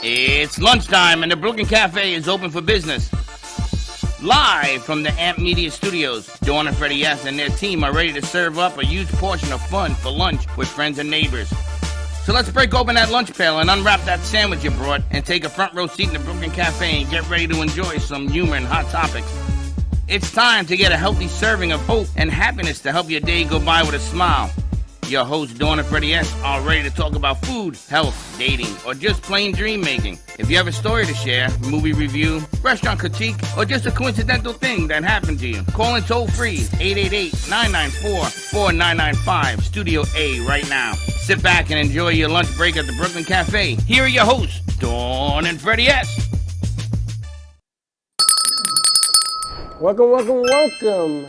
It's lunchtime and the Brooklyn Cafe is open for business. Live from the Amp Media Studios, Dawn and Freddie S. and their team are ready to serve up a huge portion of fun for lunch with friends and neighbors. So let's break open that lunch pail and unwrap that sandwich you brought and take a front row seat in the Brooklyn Cafe and get ready to enjoy some humor and hot topics. It's time to get a healthy serving of hope and happiness to help your day go by with a smile. Your hosts, Dawn and Freddie S., are ready to talk about food, health, dating, or just plain dream making. If you have a story to share, movie review, restaurant critique, or just a coincidental thing that happened to you, call in toll free 888-994-4995, Studio A right now. Sit back and enjoy your lunch break at the Brooklyn Cafe. Here are your hosts, Dawn and Freddie S. Welcome, welcome, welcome.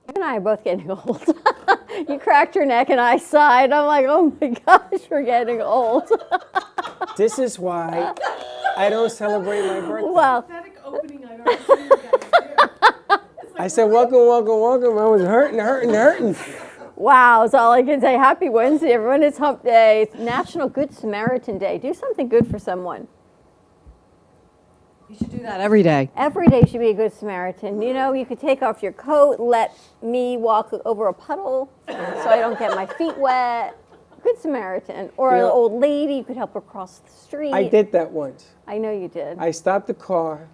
You and I are both getting old. You cracked your neck and I sighed. I'm like, oh my gosh, we're getting old. This is why I don't celebrate my birthday. Well, I said, welcome, welcome, welcome. I was hurting. wow, that's all I can say. Happy Wednesday, everyone. It's Hump Day. It's National Good Samaritan Day. Do something good for someone. You should do that every day. Every day should be a Good Samaritan. You know, you could take off your coat, let me walk over a puddle so I don't get my feet wet. Good Samaritan. Or an old lady, you could help her cross the street. I did that once. I know you did. I stopped the car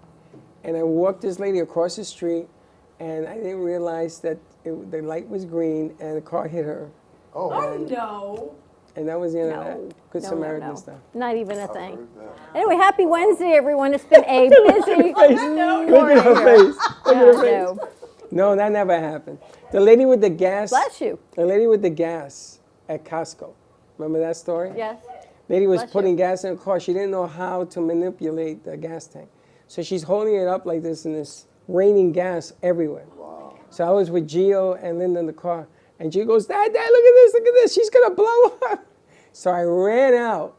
and I walked this lady across the street and I didn't realize that the light was green and the car hit her. Oh, no. And that was the end of that. Good Samaritan stuff. Not even a thing. Anyway, happy Wednesday, everyone. It's been a busy Look at her face. Look at her face. No, that never happened. The lady with the gas. Bless you. The lady with the gas at Costco. Remember that story? Yes. Lady was putting gas in her car. She didn't know how to manipulate the gas tank. So she's holding it up like this and it's raining gas everywhere. Wow. So I was with Gio and Linda in the car. And Gio goes, Dad, look at this. She's going to blow up. So I ran out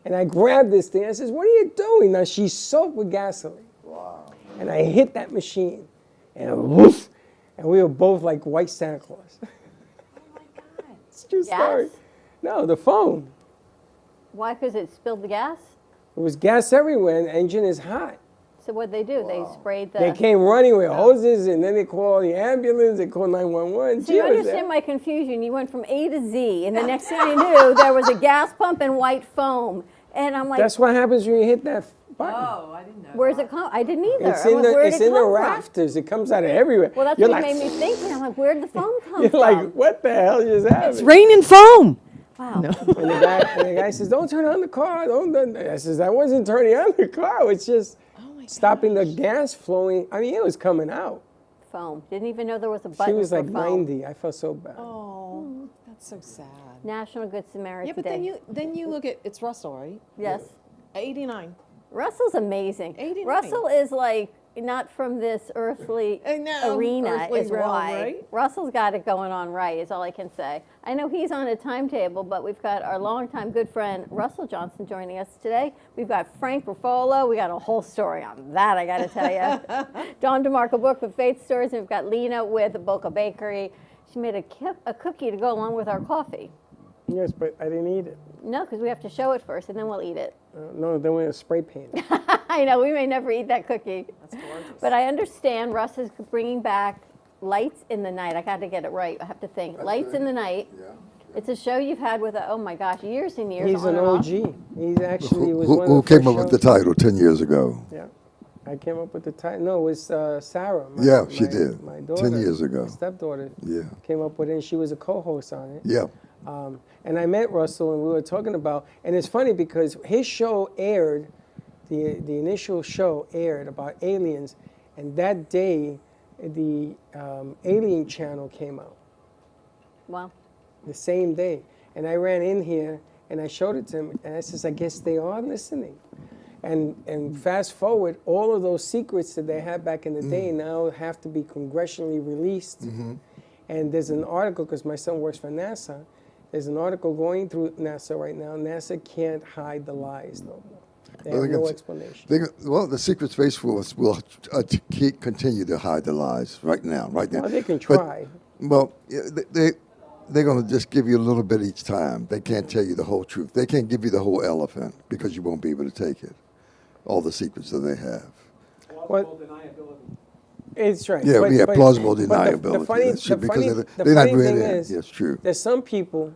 and I grabbed this thing. I says, what are you doing? Now she's soaked with gasoline. Wow. And I hit that machine and woof. And we were both like white Santa Claus. Oh my God. It's a true story. No, the phone. Why? Because it spilled the gas? There was gas everywhere and the engine is hot. So what'd they do? Wow. They sprayed the... They came running with hoses and then they called the ambulance, they called 911. So you understand my confusion. You went from A to Z and the next thing I knew, there was a gas pump and white foam. And I'm like... That's what happens when you hit that button. Oh, I didn't know. Where's it come? I didn't either. It's in the rafters. It comes out of everywhere. Well, that's what made me think. I'm like, where'd the foam come from? You're like, what the hell just happened? It's raining foam. Wow. No. And the guy says, don't turn on the car. I says, I wasn't turning on the car. It's just stopping the gas flowing. I mean, it was coming out. Foam. Didn't even know there was a button. She was like for foam. 90. I felt so bad. Oh, that's so sad. National Good Samaritan Yeah, but Day. then you look at, it's Russell, right? Yes. 89. Russell's amazing. 89. Russell is like not from this earthly arena is realm, why. right? Russell's got it going on right is all I can say. I know he's on a timetable, but we've got our longtime good friend Russell Johnson joining us today. We've got Frank Ruffolo. We got a whole story on that, I got to tell you. Dawn DeMarco book with Faith Stories, and we've got Lena with the Boca Bakery. She made a cookie to go along with our coffee. Yes, but I didn't eat it. No, because we have to show it first, and then we'll eat it. No, then we're going to spray paint it. I know, we may never eat that cookie. That's gorgeous. But I understand Russ is bringing back Lights in the Night. I got to get it right. I have to think. That's Lights in the Night. Yeah. It's a show you've had with, oh my gosh, years and years. He's an OG. He's actually was one who of the came up with the title 10 years ago? Yeah. I came up with the title. No, it was Sarah. She did. My daughter. 10 years ago. My stepdaughter. Yeah. Came up with it, and she was a co-host on it. Yeah. And I met Russell, and we were talking about, and it's funny because his show aired, the initial show aired about aliens, and that day, the Alien Channel came out. Wow. The same day. And I ran in here, and I showed it to him, and I says, I guess they are listening. And fast forward, all of those secrets that they had back in the day now have to be congressionally released. Mm-hmm. And there's an article, because my son works for NASA, there's an article going through NASA right now. NASA can't hide the lies no more. They have no explanation. The Secret Space Force will continue to hide the lies right now. Well, they can try. But, they're going to just give you a little bit each time. They can't tell you the whole truth. They can't give you the whole elephant because you won't be able to take it. All the secrets that they have. Plausible deniability. It's right. Yeah, we have plausible deniability. The funny, That's true, the because funny, they're the not funny really thing in. is, Yes, true. there's some people,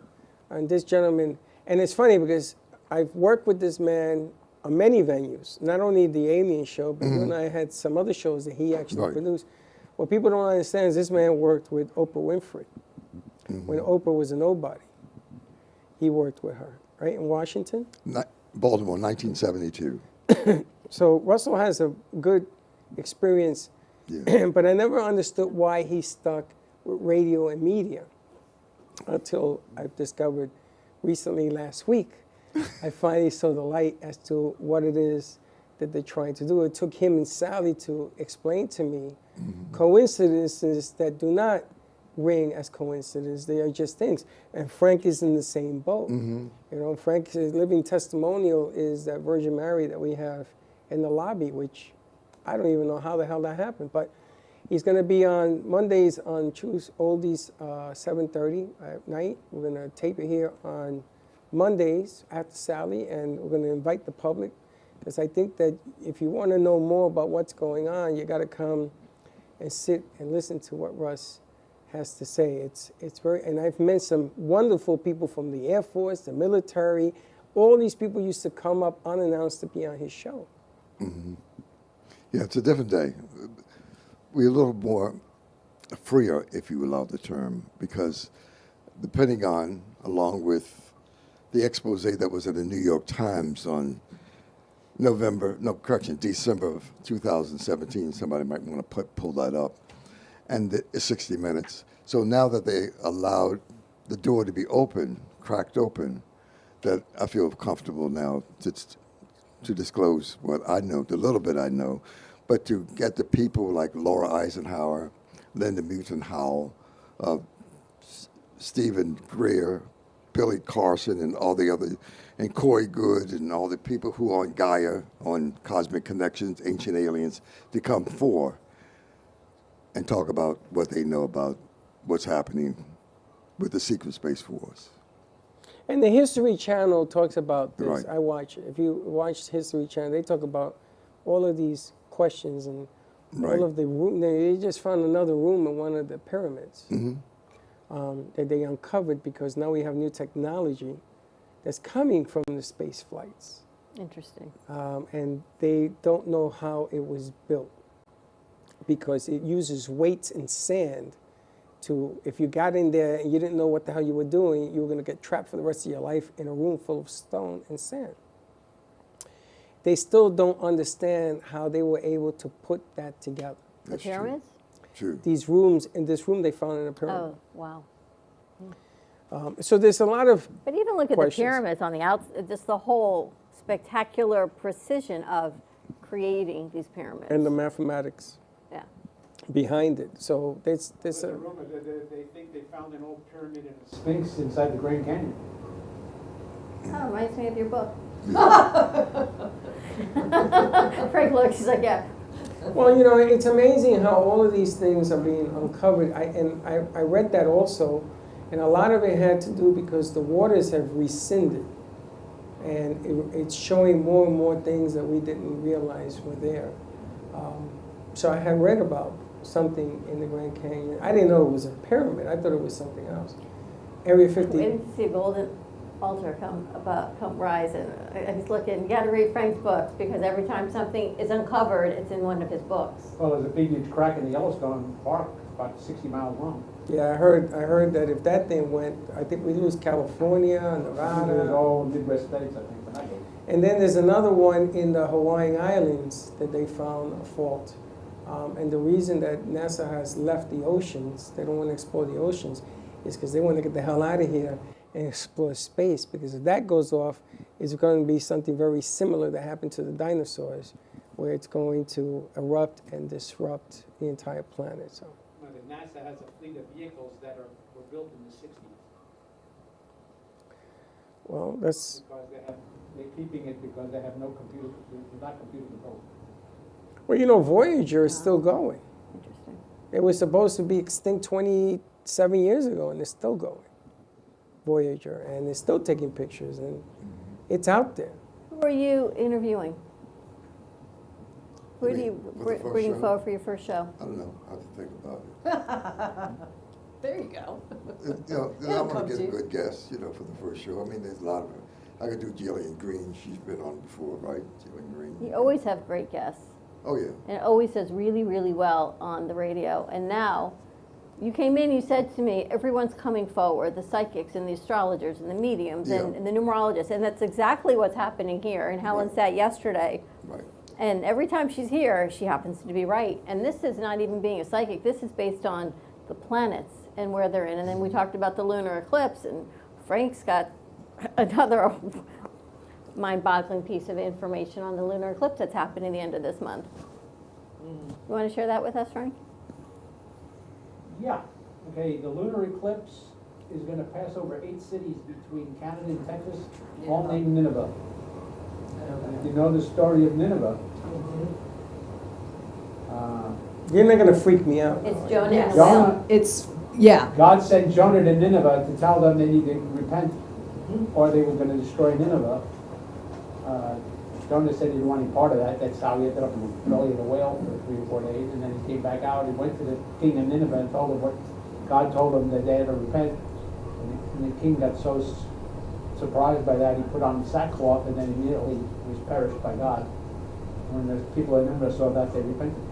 and this gentleman, and it's funny because I've worked with this man on many venues, not only the Alien Show, but you and I had some other shows that he actually produced. What people don't understand is this man worked with Oprah Winfrey. When Oprah was a nobody, he worked with her, right, in Washington? Baltimore, 1972. So Russell has a good experience, but I never understood why he stuck with radio and media until I've discovered recently last week. I finally saw the light as to what it is that they're trying to do. It took him and Sally to explain to me coincidences that do not ring as coincidence. They are just things. And Frank is in the same boat. You know, Frank's living testimonial is that Virgin Mary that we have in the lobby, which I don't even know how the hell that happened. But he's going to be on Mondays on True Oldies 7:30 at night. We're going to tape it here on Mondays after Sally, and we're going to invite the public, because I think that if you want to know more about what's going on, you got to come and sit and listen to what Russ has to say. It's very, and I've met some wonderful people from the Air Force, the military. All these people used to come up unannounced to be on his show. Yeah, it's a different day. We're a little more freer, if you allow the term, because the Pentagon, along with the expose that was in the New York Times on December of 2017, somebody might want to pull that up, and it's 60 Minutes. So now that they allowed the door to be open, cracked open, that I feel comfortable now to disclose what I know, the little bit I know, but to get the people like Laura Eisenhower, Linda Moulton Howe, Stephen Greer, Billy Carson, and all the other, and Corey Good, and all the people who are on Gaia, on Cosmic Connections, Ancient Aliens, to come forward and talk about what they know about what's happening with the Secret Space Force. And the History Channel talks about this. Right. I watch it. If you watch History Channel, they talk about all of these questions and all of the room. They just found another room in one of the pyramids that they uncovered, because now we have new technology that's coming from the space flights. Interesting. And they don't know how it was built, because it uses weights and sand to, if you got in there and you didn't know what the hell you were doing, you were going to get trapped for the rest of your life in a room full of stone and sand. They still don't understand how they were able to put that together. The pyramids? True. These rooms, in this room they found in a pyramid. Oh, wow. So there's a lot of But even look at questions. the pyramids on the outside, just the whole spectacular precision of creating these pyramids. and the mathematics Yeah. behind it. So there's There's a rumor that they think they found an old pyramid and a sphinx inside the Grand Canyon. Oh, reminds me of your book. Frank looks, he's like, yeah. Well, you know, it's amazing how all of these things are being uncovered. I read that also, and a lot of it had to do because the waters have rescinded, and it's showing more and more things that we didn't realize were there. So I had read about something in the Grand Canyon. I didn't know it was a pyramid. I thought it was something else. Area 50. We didn't see a golden altar come rise, and he's looking. You got to read Frank's books, because every time something is uncovered, it's in one of his books. Well, there's a big huge crack in the Yellowstone Park, about 60 miles long. Yeah, I heard that if that thing went, I think we lose California, There's Nevada. all Midwest states, I think, but I go. And then there's another one in the Hawaiian Islands that they found a fault. And the reason that NASA has left the oceans, they don't want to explore the oceans, is because they want to get the hell out of here and explore space. Because if that goes off, it's going to be something very similar that happened to the dinosaurs, where it's going to erupt and disrupt the entire planet. So. Well, the NASA has a fleet of vehicles that were built in the 60s. Well, that's... Because they're keeping it because they have no computer, they're not computer controlled. Well, you know, Voyager is still going. Interesting. It was supposed to be extinct 27 years ago, and it's still going. Voyager, and it's still taking pictures, and it's out there. Who are you interviewing? Who You do mean you for the first bringing show? forward for your first show? I don't know. I have to think about it. There you go. I want to get a good guess, for the first show. I mean, there's a lot of it. I could do Jillian Green. She's been on before, right? Jillian Green. You always have great guests. Oh, yeah. And it always does really, really well on the radio. And now, you came in, you said to me, everyone's coming forward, the psychics and the astrologers and the mediums Yeah. and the numerologists. And that's exactly what's happening here. And Helen Right. sat yesterday. Right. And every time she's here, she happens to be right. And this is not even being a psychic. This is based on the planets and where they're in. And then we talked about the lunar eclipse, and Frank's got another mind-boggling piece of information on the lunar eclipse that's happening the end of this month. You want to share that with us, Frank? Yeah, okay, the lunar eclipse is gonna pass over 8 cities between Canada and Texas, all named Nineveh. And if you know the story of Nineveh, You're not going to freak me out. It's Jonah and the Jonah, whale. God sent Jonah to Nineveh to tell them they need to repent, or they were gonna destroy Nineveh. Jonah said he didn't want any part of that. That's how he ended up in the belly of the whale for 3 or 4 days, and then he came back out and went to the king of Nineveh and told him what God told him, that they had to repent. And the king got so surprised by that, he put on sackcloth and then immediately was perished by God. When the people of Nineveh saw that, they repented.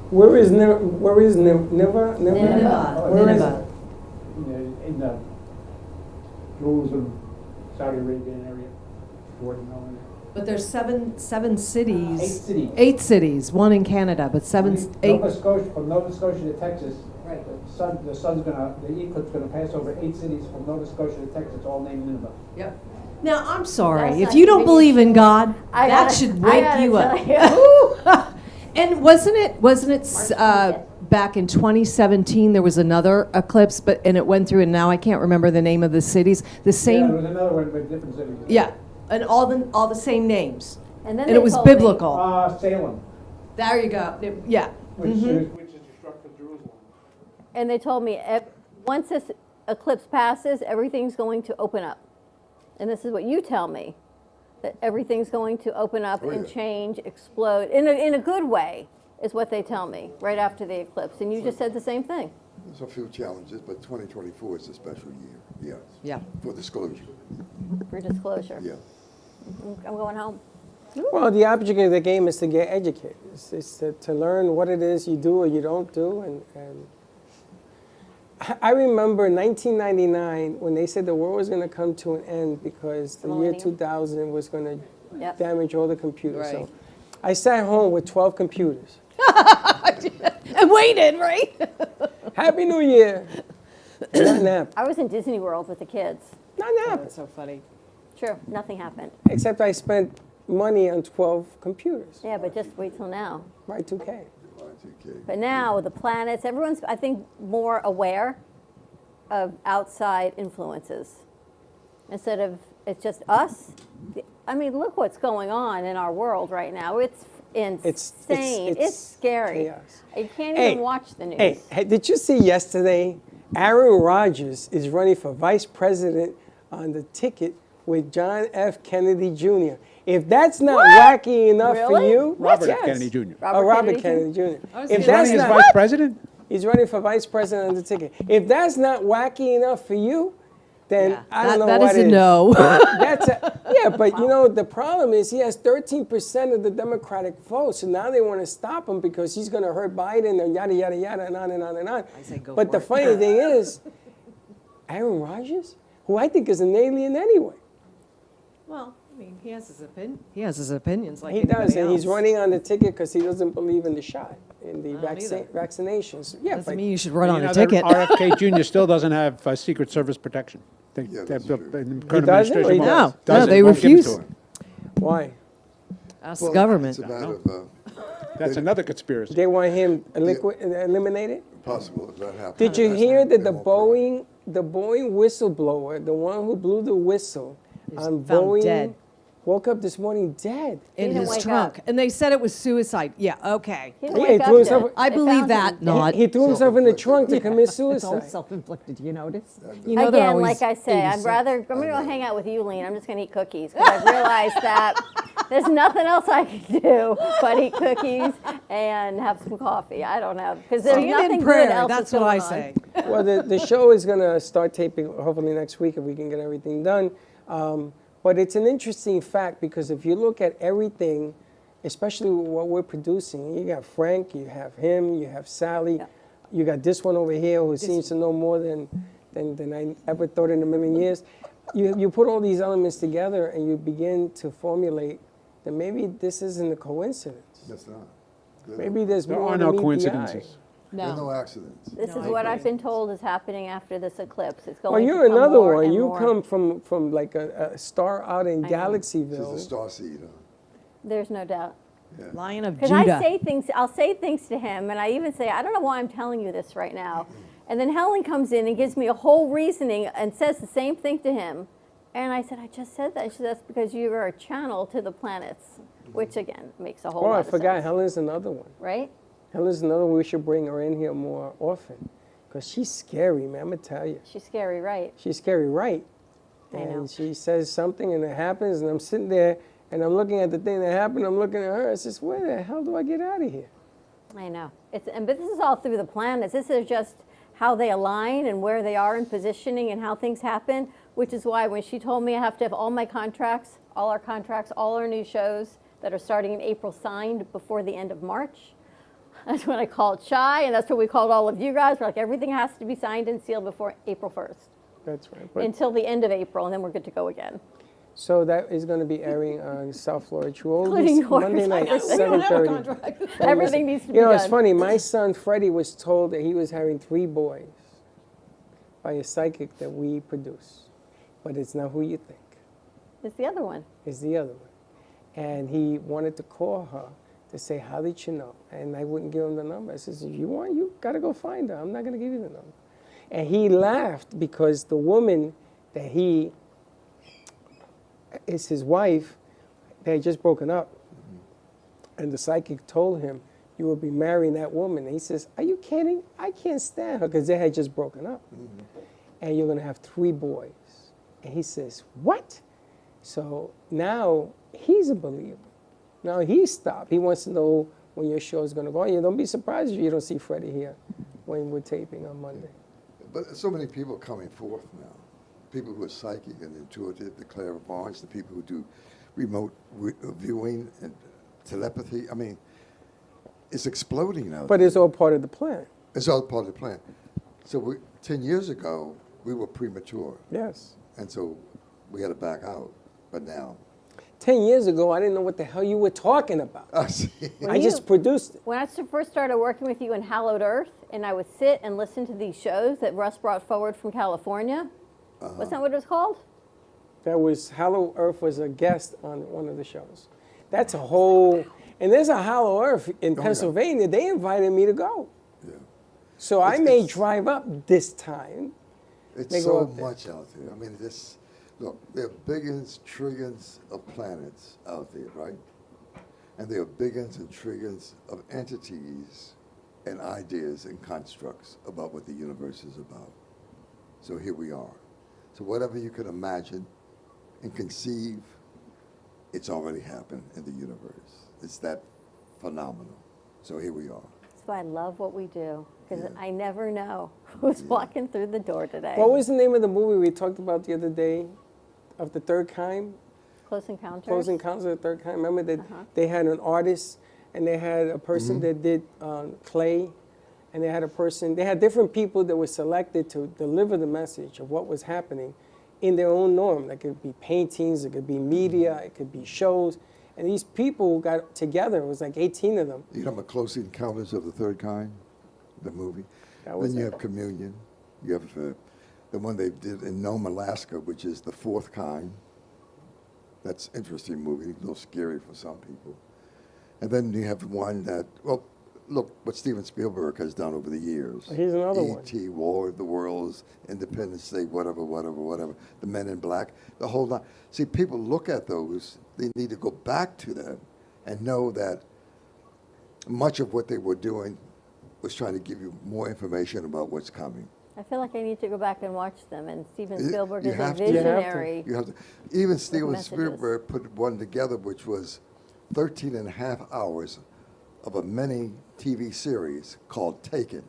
Where is Nineveh? Where is Nineveh. Where is it? In the Jerusalem, Saudi Arabian area, Jordan, all in there. But there's seven cities. 8 cities. 8 cities, one in Canada, but eight. Nova Scotia, from Nova Scotia to Texas, Right. the eclipse gonna pass over 8 cities from Nova Scotia to Texas, all named Nineveh. Yep. Now, I'm sorry, That's if not you don't really believe in God, I that gotta- should I wake gotta you up. tell you. And wasn't it March 20th. back in 2017 there was another eclipse, and it went through, and now I can't remember the name of the cities. The Yeah, same, there was another one, but different cities. yeah, and all the same names, And then and they it was told me- biblical. Salem, There you go. Yeah. which Mhm. is struck for Jerusalem. And they told me once this eclipse passes, everything's going to open up. And this is what you tell me, that everything's going to open up Oh, and yeah. change, explode, in a good way, is what they tell me, right after the eclipse. And you just said the same thing. There's a few challenges, but 2024 is a special year. Yes. Yeah. For disclosure. For disclosure. Yeah. I'm going home. Well, the object of the game is to get educated. It's to learn what it is you do or you don't do. And I remember 1999 when they said the world was going to come to an end because the year Millennium. 2000 was going to Yep. damage all the computers. Right. So I sat home with 12 computers. And waited, right? Happy New Year. Not nap. I was in Disney World with the kids. Not nap. That's so funny. Sure, nothing happened. Except I spent money on 12 computers. Yeah, but just wait till now. Y2K. Y2K. But now with the planets, everyone's, I think, more aware of outside influences. Instead of, it's just us. I mean, look what's going on in our world right now. It's insane. It's scary. chaos. You can't Hey, even watch the news. Hey, did you see yesterday? Aaron Rodgers is running for vice president on the ticket with John F. Kennedy Jr. If that's not wacky enough for Really? you, Robert yes. Kennedy Jr. Robert Kennedy Jr. If He's that's running as not, vice president? he's running for vice president on the ticket. If that's not wacky enough for you, then Yeah. I don't know That what is a is. no. Yeah, but you know, the problem is he has 13% of the Democratic vote. So now they want to stop him because he's going to hurt Biden and yada, yada, yada, and on and on and on. I say go But for the it. funny thing is, Aaron Rodgers, who I think is an alien anyway. Well, I mean, he has his opinion. He has his opinions like He does, anybody and he's else. running on the ticket because he doesn't believe in the shot, in the I don't either. vaccinations. Yeah, Doesn't but mean you should run on You a know, that ticket. RFK Jr. still doesn't have Secret Service protection. Yeah, that's true. The He current doesn't, or he administration won't- does? No, doesn't, they won't give it to refuse. him. why? Ask Well, the government. It's a matter of That's another conspiracy. They want him eliminated? possible if that happens. Did you hear that They the won't prove Boeing whistleblower, the one who blew the whistle Is on found Boeing dead. woke up this morning dead. in didn't his wake trunk. up. And they said it was suicide. Yeah, okay. He didn't Yeah, wake he up threw himself- dead. I They believe found that. him. Not. He threw himself in the trunk to commit It's all suicide. self-inflicted. You notice? You know, they're Again, always like I say, I'm 86. going to go hang out with you, Lean. I'm just going to eat cookies because I've realized that there's nothing else I can do but eat cookies and have some coffee. I don't know because there's Say it nothing in good prayer. else That's that's what I going say. Well, the show is going to start taping hopefully next week if we can get everything done. But it's an interesting fact because if you look at everything, especially what we're producing, you got Frank, you have him, you have Sally, you got this one over here who seems to know more than I ever thought in a million years. You put all these elements together and you begin to formulate that maybe this isn't a coincidence. That's not. Maybe there's There more are to no meet the eye. coincidences. There are no accidents. This is what I've been told is happening after this eclipse. It's going Well, to you're come another more one. and You more. come from like a star out in I know. Galaxyville. She's a starseed, huh? There's no doubt. Lion of Because Judah. I say things, I'll say things to him, and I even say, I don't know why I'm telling you this right now. And then Helen comes in and gives me a whole reasoning and says the same thing to him. And I said, I just said that. She said, that's because you are a channel to the planets, which again makes a whole Oh, lot I of forgot. sense. Helen's another one. Right? Helen's another one. We should bring her in here more often. Because she's scary, man. I'm going to tell you. She's scary, right? She's scary, right? I And know. she says something and it happens, and I'm sitting there and I'm looking at the thing that happened. I'm looking at her. I says, where the hell do I get out of here? I know. But this is all through the planets. This is just how they align and where they are in positioning and how things happen, which is why when she told me I have to have all my contracts, all our contracts, all our new shows that are starting in April signed before the end of March, that's when I called Shy, and that's what we called all of you guys. We're like, everything has to be signed and sealed before April 1st, That's right. But, until the end of April, and then we're good to go again. so that is going to be airing on South Florida True Oldies Including yours. Monday night, I know. We don't have a 7:30. Everything needs to be You know, done. it's funny. My son Freddie was told that he was having 3 boys by a psychic that we produce, but it's not who you think. It's the other one. It's the other one, and he wanted to call her to say, how did you know? And I wouldn't give him the number. I says, if you want, you got to go find her. I'm not going to give you the number. And he laughed because the woman that he is his wife, they had just broken up. And the psychic told him, you will be marrying that woman. And he says, are you kidding? I can't stand her because they had just broken up. And you're going to have 3 boys. And he says, what? So now he's a believer. Now he stopped. He wants to know when your show is going to go on. You don't be surprised if you don't see Freddie here when we're taping on Monday. But so many people coming forth now. People who are psychic and intuitive, the clairvoyants, the people who do remote viewing and telepathy. I mean, it's exploding out But there. it's all part of the plan. It's all part of the plan. So 10 years ago, we were premature. Yes. And so we had to back out. But now, 10 years ago, I didn't know what the hell you were talking about. I see. I just produced it. When I first started working with you in Hallowed Earth, and I would sit and listen to these shows that Russ brought forward from California, wasn't that what it was called? That was, Hollow Earth was a guest on one of the shows. That's a whole, and there's a Hollow Earth in yeah. Pennsylvania. They invited me to go. Yeah. So I It's- may it's- drive up this time. They It's go so up there. much out there. I mean, look, there are billions, trillions of planets out there, right? And there are billions and trillions of entities and ideas and constructs about what the universe is about. So here we are. So whatever you can imagine and conceive, it's already happened in the universe. It's that phenomenal. So here we are. That's why I love what we do, because Yeah. I never know who's walking through the door today. What was the name of the movie we talked about the other day of the third kind? Close Encounters? Close Encounters of the Third Kind. Remember that they had an artist and they had a person that did clay, and they had a person, they had different people that were selected to deliver the message of what was happening in their own norm. It could be paintings, it could be media, it could be shows. And these people got together, it was like 18 of them. You know about Close Encounters of the Third Kind, the movie? That was Then you it. have Communion. You have the one they did in Nome, Alaska, which is the Fourth Kind. That's an interesting movie, a little scary for some people. And then you have one that, well, look what Steven Spielberg has done over the years. Here's another one. E.T., War of the Worlds, Independence Day, whatever, The Men in Black, the whole lot. See, people look at those, they need to go back to them and know that much of what they were doing was trying to give you more information about what's coming. I feel like I need to go back and watch them. And Steven You- Spielberg you is a have to. visionary. You have to. Even Steven messages. Spielberg put one together, which was 13 and a half hours of a mini TV series called Taken.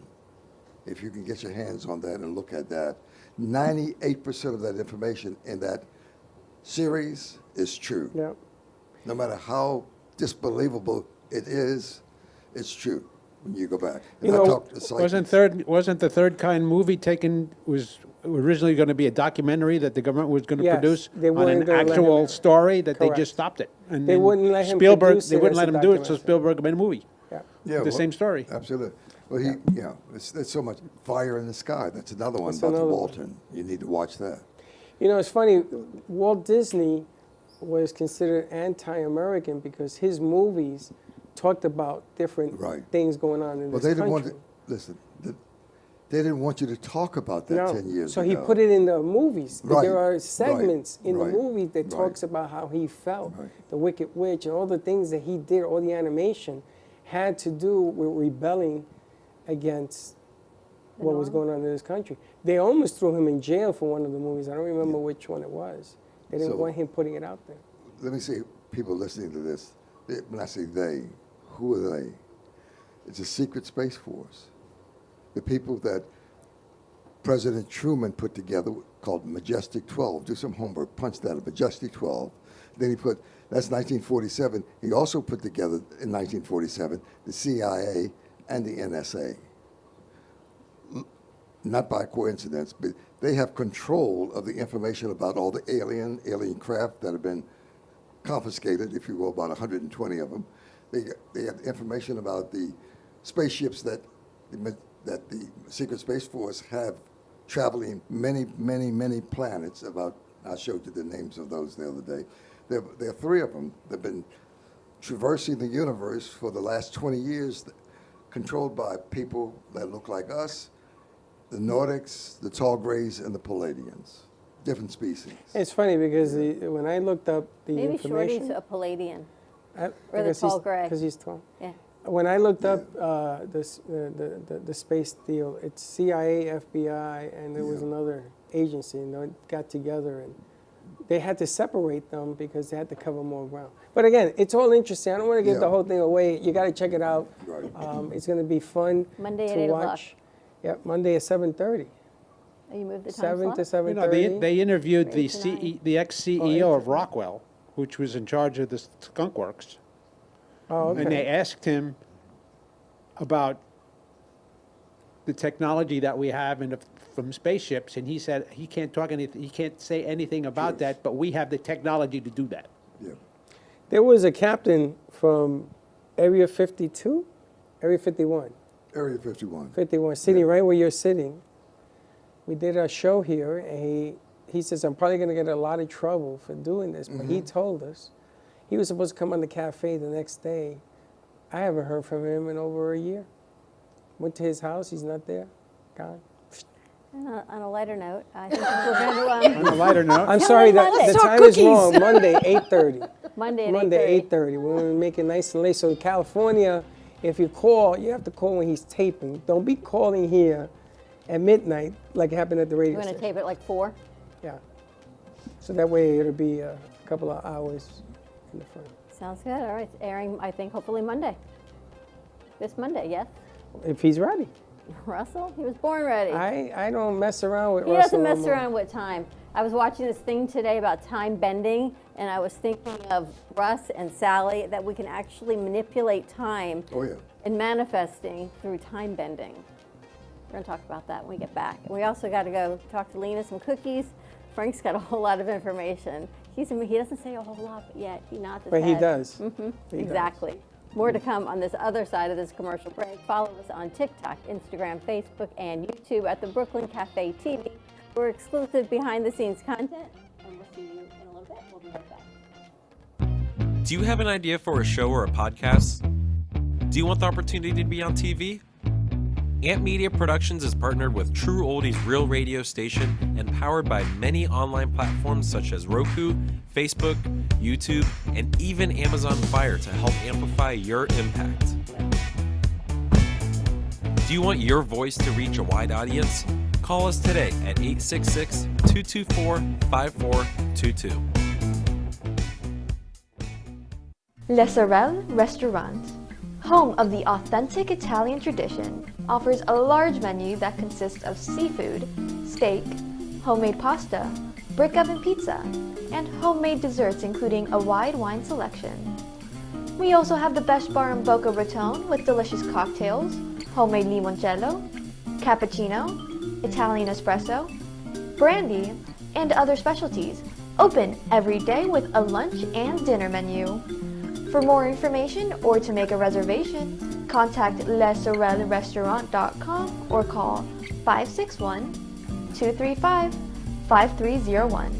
If you can get your hands on that and look at that, 98% of that information in that series is true. Yep. No matter how disbelievable it is, it's true when you go back. And You know, I talked to psychics. Wasn't the Third Kind movie was originally going to be a documentary that the government was going to Yes, produce they on weren't an gonna let actual him- story that they Correct. just stopped it. And They then wouldn't let him Spielberg, produce they it wouldn't as let a him do it, so documentary. Spielberg made a movie. Yeah. The well, same story. Absolutely. Well, there's so much Fire in the Sky. That's another one That's about the another one. Walton. You need to watch that. You know, it's funny. Walt Disney was considered anti-American because his movies talked about different Right. things going on in Well, this they didn't want country. to, listen, they didn't want you to talk about that 10 years so ago. he put it in the movies. Right, There are right, segments in right, the movie that right. talks about how he felt. Right. The Wicked Witch and all the things that he did, all the animation had to do with rebelling against what was going on in this country. They almost threw him in jail for one of the movies. I don't remember which one it was. They didn't So- want him putting it out there. Let me see, people listening to this, when I say they, who are they? It's a secret space force. The people that President Truman put together called Majestic 12. Do some homework, punch that, a Majestic 12. Then he put, that's 1947. He also put together in 1947 the CIA and the NSA. Not by coincidence, but they have control of the information about all the alien craft that have been confiscated, if you will, about 120 of them. They have information about the spaceships that the Secret Space Force have traveling many planets. I showed you the names of those the other day. There are 3 of them that have been traversing the universe for the last 20 years, controlled by people that look like us, the Nordics, the Tall Greys, and the Palladians, different species. It's funny because when I looked up the Maybe information, Shorty's a Palladian. or the tall gray. because he's tall. Yeah. When I looked up the space deal, it's CIA, FBI, and there was another agency, and they got together, and they had to separate them because they had to cover more ground. But again, it's all interesting. I don't want to give the whole thing away. You got to check it out. Right. It's going to be fun Monday to at 8 o'clock. watch. Yep, Monday at 7:30. Oh, you moved the time 7 slot? to 7:30. You know, they interviewed the Eight to nine. the ex-CEO of Rockwell, which was in charge of the Skunk Works. Oh, okay. And they asked him about the technology that we have from spaceships, and he said he can't talk anything, he can't say anything about that, but we have the technology to do that. Yeah. There was a captain from Area 52, Area 51. Area 51. 51, sitting right where you're sitting. We did a show here, and he says, I'm probably going to get a lot of trouble for doing this, but he told us he was supposed to come on the cafe the next day. I haven't heard from him in over a year. Went to his house, he's not there, gone. And on a lighter note, I think we're going On a lighter note, I'm Tell sorry, him Monday. the Store time is wrong, Monday, 8:30. to Monday at Monday, 8:30. 8:30. We're going to make it nice and late. So in California, if you call, you have to call when he's taping. Don't be calling here at midnight like it happened at the radio You're going to station. tape it like 4? Yeah. So that way it'll be a couple of hours in the front. Sounds good. All right. It's airing, I think, hopefully Monday. This Monday, yes? If he's ready. Russell? He was born ready. I don't mess around with He Russell doesn't no mess more. around with time. I was watching this thing today about time bending, and I was thinking of Russ and Sally, that we can actually manipulate time Oh, yeah. and manifesting through time bending. We're going to talk about that when we get back. And we also got to go talk to Lena some cookies. Frank's got a whole lot of information. He doesn't say a whole lot, but yet he nods his But head. he does. He Exactly. More to come on this other side of this commercial break. Follow us on TikTok, Instagram, Facebook, and YouTube at the Brooklyn Cafe TV for exclusive behind-the-scenes content. And we'll see you in a little bit. We'll be right back. Do you have an idea for a show or a podcast? Do you want the opportunity to be on TV? Amp Media Productions is partnered with True Oldies Real Radio Station and powered by many online platforms such as Roku, Facebook, YouTube, and even Amazon Fire to help amplify your impact. Do you want your voice to reach a wide audience? Call us today at 866-224-5422. Le Sorel Restaurant, home of the authentic Italian tradition, offers a large menu that consists of seafood, steak, homemade pasta, brick oven pizza, and homemade desserts including a wide wine selection. We also have the best bar in Boca Raton with delicious cocktails, homemade limoncello, cappuccino, Italian espresso, brandy, and other specialties, open every day with a lunch and dinner menu. For more information or to make a reservation, contact lesorelrestaurant.com or call 561-235-5301.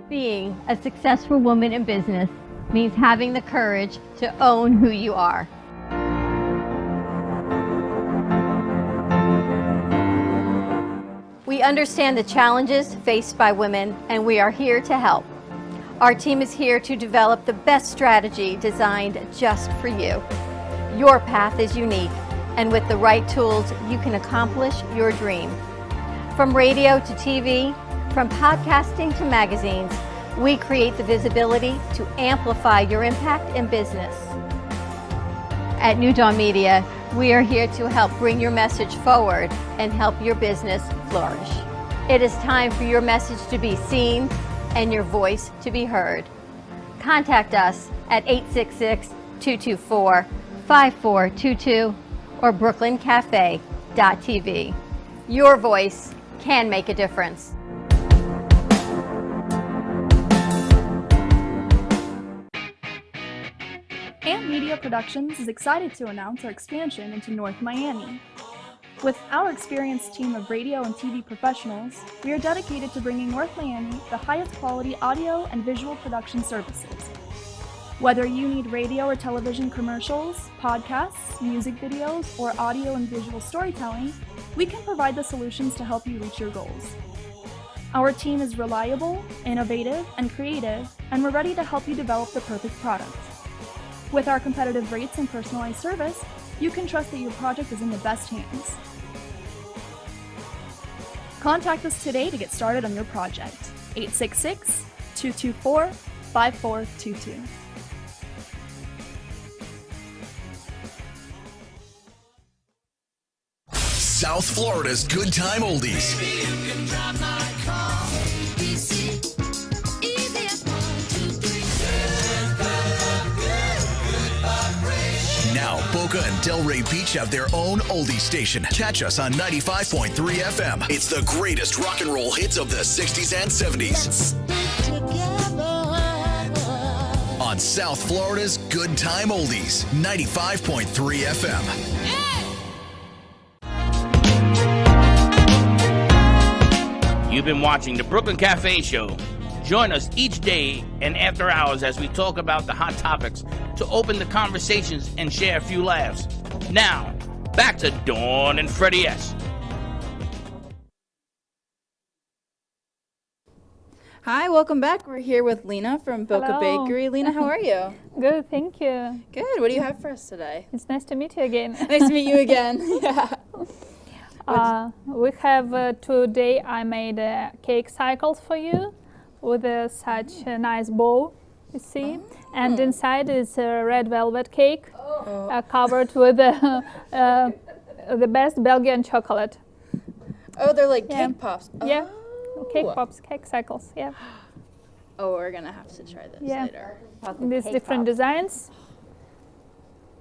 Being a successful woman in business means having the courage to own who you are. We understand the challenges faced by women, and we are here to help. Our team is here to develop the best strategy designed just for you. Your path is unique, and with the right tools, you can accomplish your dream. From radio to TV, from podcasting to magazines, we create the visibility to amplify your impact in business. At New Dawn Media, we are here to help bring your message forward and help your business flourish. It is time for your message to be seen and your voice to be heard. Contact us at 866-224-5422 or brooklyncafe.tv. Your voice can make a difference. Amp Media Productions is excited to announce our expansion into North Miami. With our experienced team of radio and TV professionals, we are dedicated to bringing North Miami the highest quality audio and visual production services. Whether you need radio or television commercials, podcasts, music videos, or audio and visual storytelling, we can provide the solutions to help you reach your goals. Our team is reliable, innovative, and creative, and we're ready to help you develop the perfect product. With our competitive rates and personalized service, you can trust that your project is in the best hands. Contact us today to get started on your project. 866-224-5422. South Florida's Good Time Oldies. Now, Boca and Delray Beach have their own oldie station. Catch us on 95.3 FM. It's the greatest rock and roll hits of the 60s and 70s. On South Florida's Good Time Oldies, 95.3 FM. You've been watching the Brooklyn Cafe Show. Join us each day and after hours as we talk about the hot topics to open the conversations and share a few laughs. Now, back to Dawn and Freddie S. Hi, welcome back. We're here with Lena from Boca Hello. Bakery. Lena, how are you? Good, thank you. Good. What do you have for us today? It's nice to meet you again. Nice to meet you again. Yeah. We have today I made cake cycles for you with such a nice bow, you see. And inside is a red velvet cake covered with the best Belgian chocolate. Oh, they're like cake pops. Yeah, cake pops, cake cycles, yeah. Oh, we're going to have to try this later. These different designs.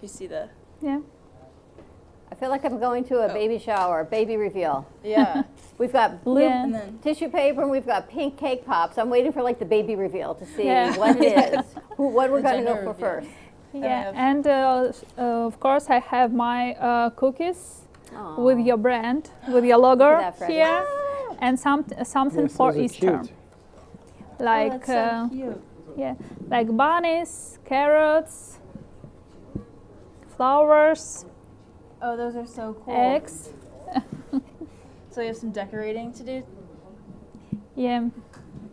You see the... Yeah. I feel like I'm going to a baby shower, baby reveal. Yeah. We've got blue And then tissue paper and we've got pink cake pops. I'm waiting for like the baby reveal to see Yeah. what it is, what we're going to gender go for reveal. first. Yeah, and of course I have my cookies. with your brand, with your logo Look at that, Freddie. here, and something Yes, for those are Easter. cute. Like so cute. yeah, like bunnies, carrots, flowers, Oh, those are so cool. eggs. So you have some decorating to do? Yeah.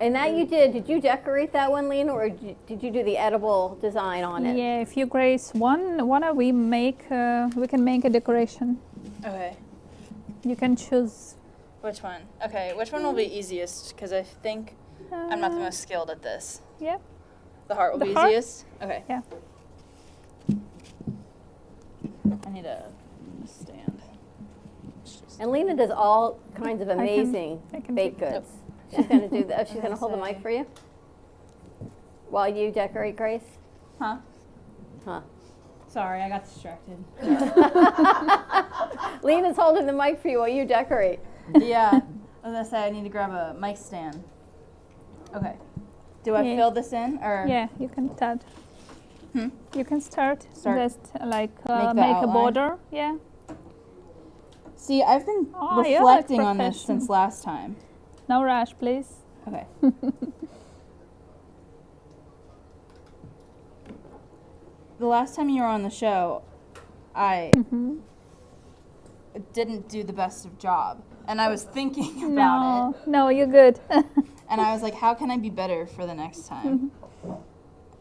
And that you did you decorate that one, Lena, or did you do the edible design on it? Yeah, if you grace one we can make a decoration. Okay. You can choose. Which one? Okay, which one will be easiest? Because I think I'm not the most skilled at this. Yeah. The heart will The be heart? easiest? Okay. Yeah. I need a stand. And Lena does all kinds of amazing I can baked pick- goods. She's going to do that. She's going to hold the mic for you while you decorate, Grace. Huh? Huh. Sorry, I got distracted. Lena's holding the mic for you while you decorate. Yeah. I was going to say I need to grab a mic stand. Okay. Do I Yeah. fill this in or? Yeah, you can start. You can start. Start. Just like the make a outline? border. Yeah. See, I've been Oh, you're like reflecting on this professional. since last time. No rush, please. Okay. The last time you were on the show, I didn't do the best of job. And I was thinking about it. No, you're good. And I was like, how can I be better for the next time?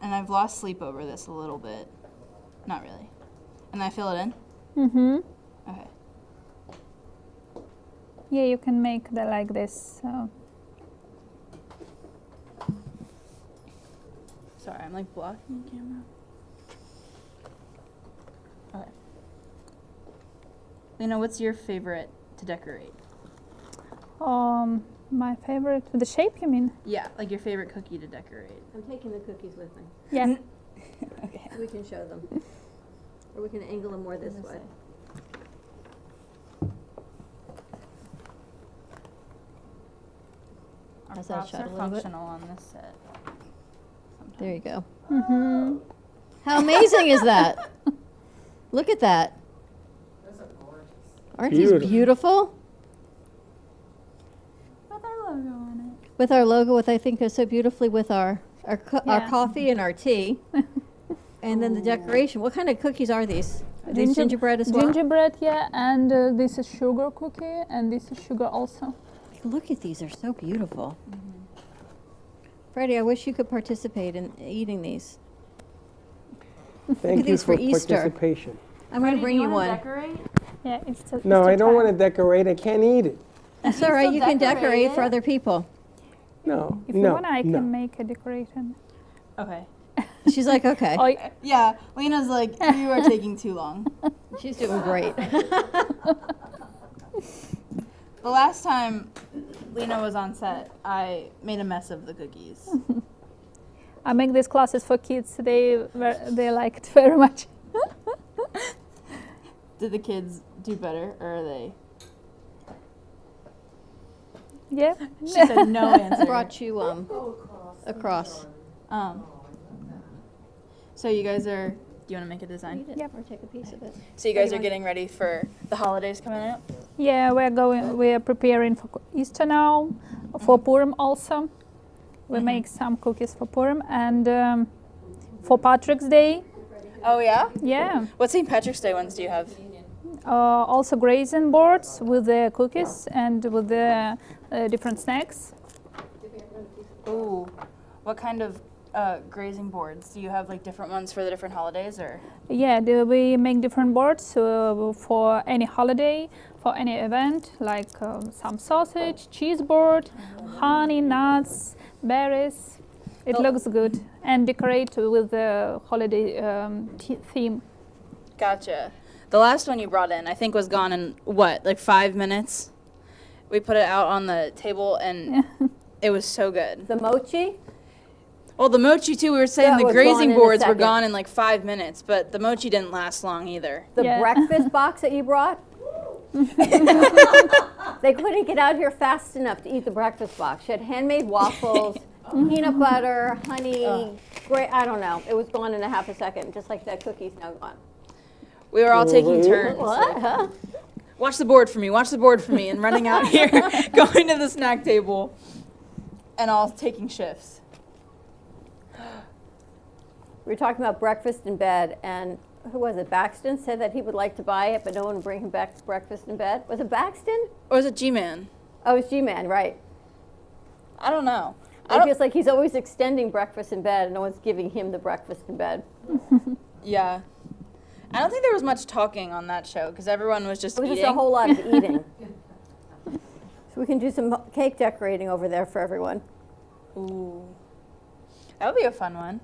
And I've lost sleep over this a little bit. Not really. And I fill it in? Mm-hmm. Okay. Yeah, you can make the like this. Sorry, I'm like blocking the camera. Okay. Lena, what's your favorite to decorate? My favorite, the shape you mean? Yeah, like your favorite cookie to decorate. I'm taking the cookies with me. Yeah. Okay. We can show them. Or we can angle them more this way. Our How's that props shot are a little bit? functional on this set. There you go. How amazing is that? Look at that. Those are gorgeous. Aren't these beautiful? With our logo on it. With our logo, which I think goes so beautifully with our Yeah. coffee and our tea. And then the decoration. What kind of cookies are these? Are these gingerbread as well? Gingerbread, yeah, and this is sugar cookie, and this is sugar also. Look at these, they're so beautiful. Freddie, I wish you could participate in eating these. Thank you these for for Easter. participation. I'm going to bring you one. Decorate? Yeah, it's No, Easter I don't time. want to decorate. I can't eat it. That's all right, still you can decorate decorate for it? other people. No, If you no, want, I no. can make a decoration. Okay. She's like, okay. Oh, Yeah, Lena's like, you are taking too long. She's doing great. The last time Lena was on set, I made a mess of the cookies. I make these classes for kids. They liked very much. Did the kids do better, or are they? Yeah. She said no answer. Brought you across. So you guys are, do you want to make a design? Yep. Or take a piece of it. So you guys are getting ready for the holidays coming up? Yeah, we're preparing for Easter now, for Purim also. We make some cookies for Purim and for Patrick's Day. Oh yeah? Yeah. What St. Patrick's Day ones do you have? Also grazing boards with the cookies and with the different snacks. Ooh, what kind of grazing boards? Do you have like different ones for the different holidays, or? Yeah, we make different boards for any holiday, for any event, like some sausage, cheese board, honey, nuts, berries. It looks good and decorate with the holiday theme. Gotcha. The last one you brought in, I think, was gone in what, like 5 minutes? We put it out on the table and it was so good. The mochi? Well, the mochi too, we were saying That the was grazing gone in a boards were second. gone in like 5 minutes, but the mochi didn't last long either. The Yeah. breakfast box that you brought? They couldn't get out here fast enough to eat the breakfast box. She had handmade waffles, peanut butter, honey, I don't know. It was gone in a half a second, just like that cookie's now gone. We were all taking turns. What? Huh? watch the board for me, and running out here, going to the snack table, and all taking shifts. We were talking about breakfast in bed, and who was it? Baxton said that he would like to buy it, but no one would bring him back breakfast in bed. Was it Baxton? Or was it G-Man? Oh, it's G-Man, right. I don't know. It feels like he's always extending breakfast in bed, and no one's giving him the breakfast in bed. Yeah. I don't think there was much talking on that show, because everyone was just eating. It was just a whole lot of eating. So we can do some cake decorating over there for everyone. Ooh. That would be a fun one.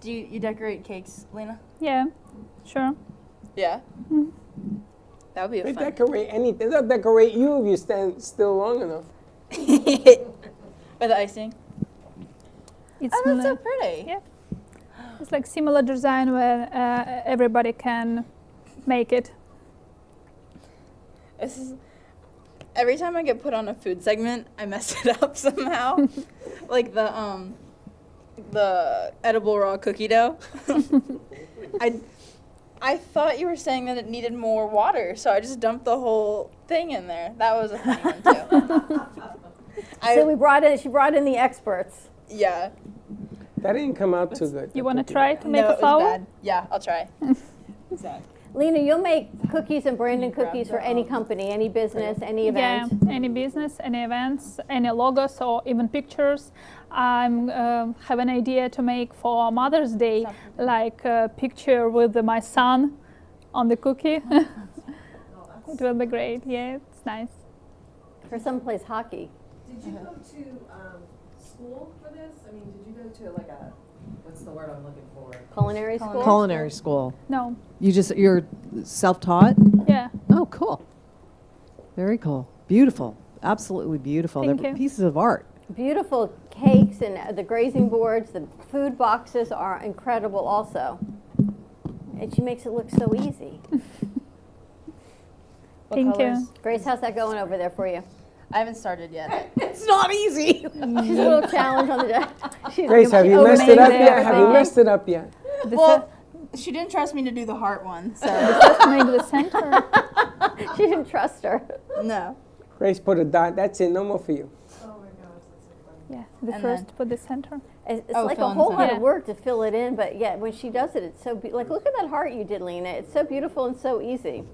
Do you decorate cakes, Lena? Yeah, sure. Yeah? That would be a They fun. decorate anything. They'll decorate you if you stand still long enough. With the icing? It's Oh, that's so pretty. Yeah. It's like similar design where everybody can make it. This is, every time I get put on a food segment, I mess it up somehow. Like the edible raw cookie dough. I thought you were saying that it needed more water, so I just dumped the whole thing in there. That was a funny one too. So she brought in the experts. Yeah. That didn't come out too good. You want to try to make No, a it was flour? bad. Yeah, I'll try. Exactly. Lena, you'll make cookies and Brandon cookies for any company, any business, any event. Yeah, any business, any events, any logos, or even pictures. I have an idea to make for Mother's Day, like a picture with my son on the cookie. It will be great. Yeah, it's nice. For some plays hockey. Did you go to school for this? I mean, did you go to like a, what's the word I'm looking for? Culinary school? Culinary school. No. You're self-taught? Yeah. Oh, cool. Very cool. Beautiful. Absolutely beautiful. Thank They're you. pieces of art. Beautiful cakes and the grazing boards, the food boxes are incredible also. And she makes it look so easy. Thank you. Grace, how's that going over there for you? I haven't started yet. It's not easy. She's a little challenge on the deck. Grace, have you messed it up yet? Have you messed it up yet? Well, she didn't trust me to do the heart one, so. Just make the center. She didn't trust her. No. Grace put a dot. That's it. No more for you. Yeah, the And first then- put the center. It's Oh, like fill a in the whole lot center. of work to fill it in, but yeah, when she does it, it's so like look at that heart you did, Lena. It's so beautiful and so easy.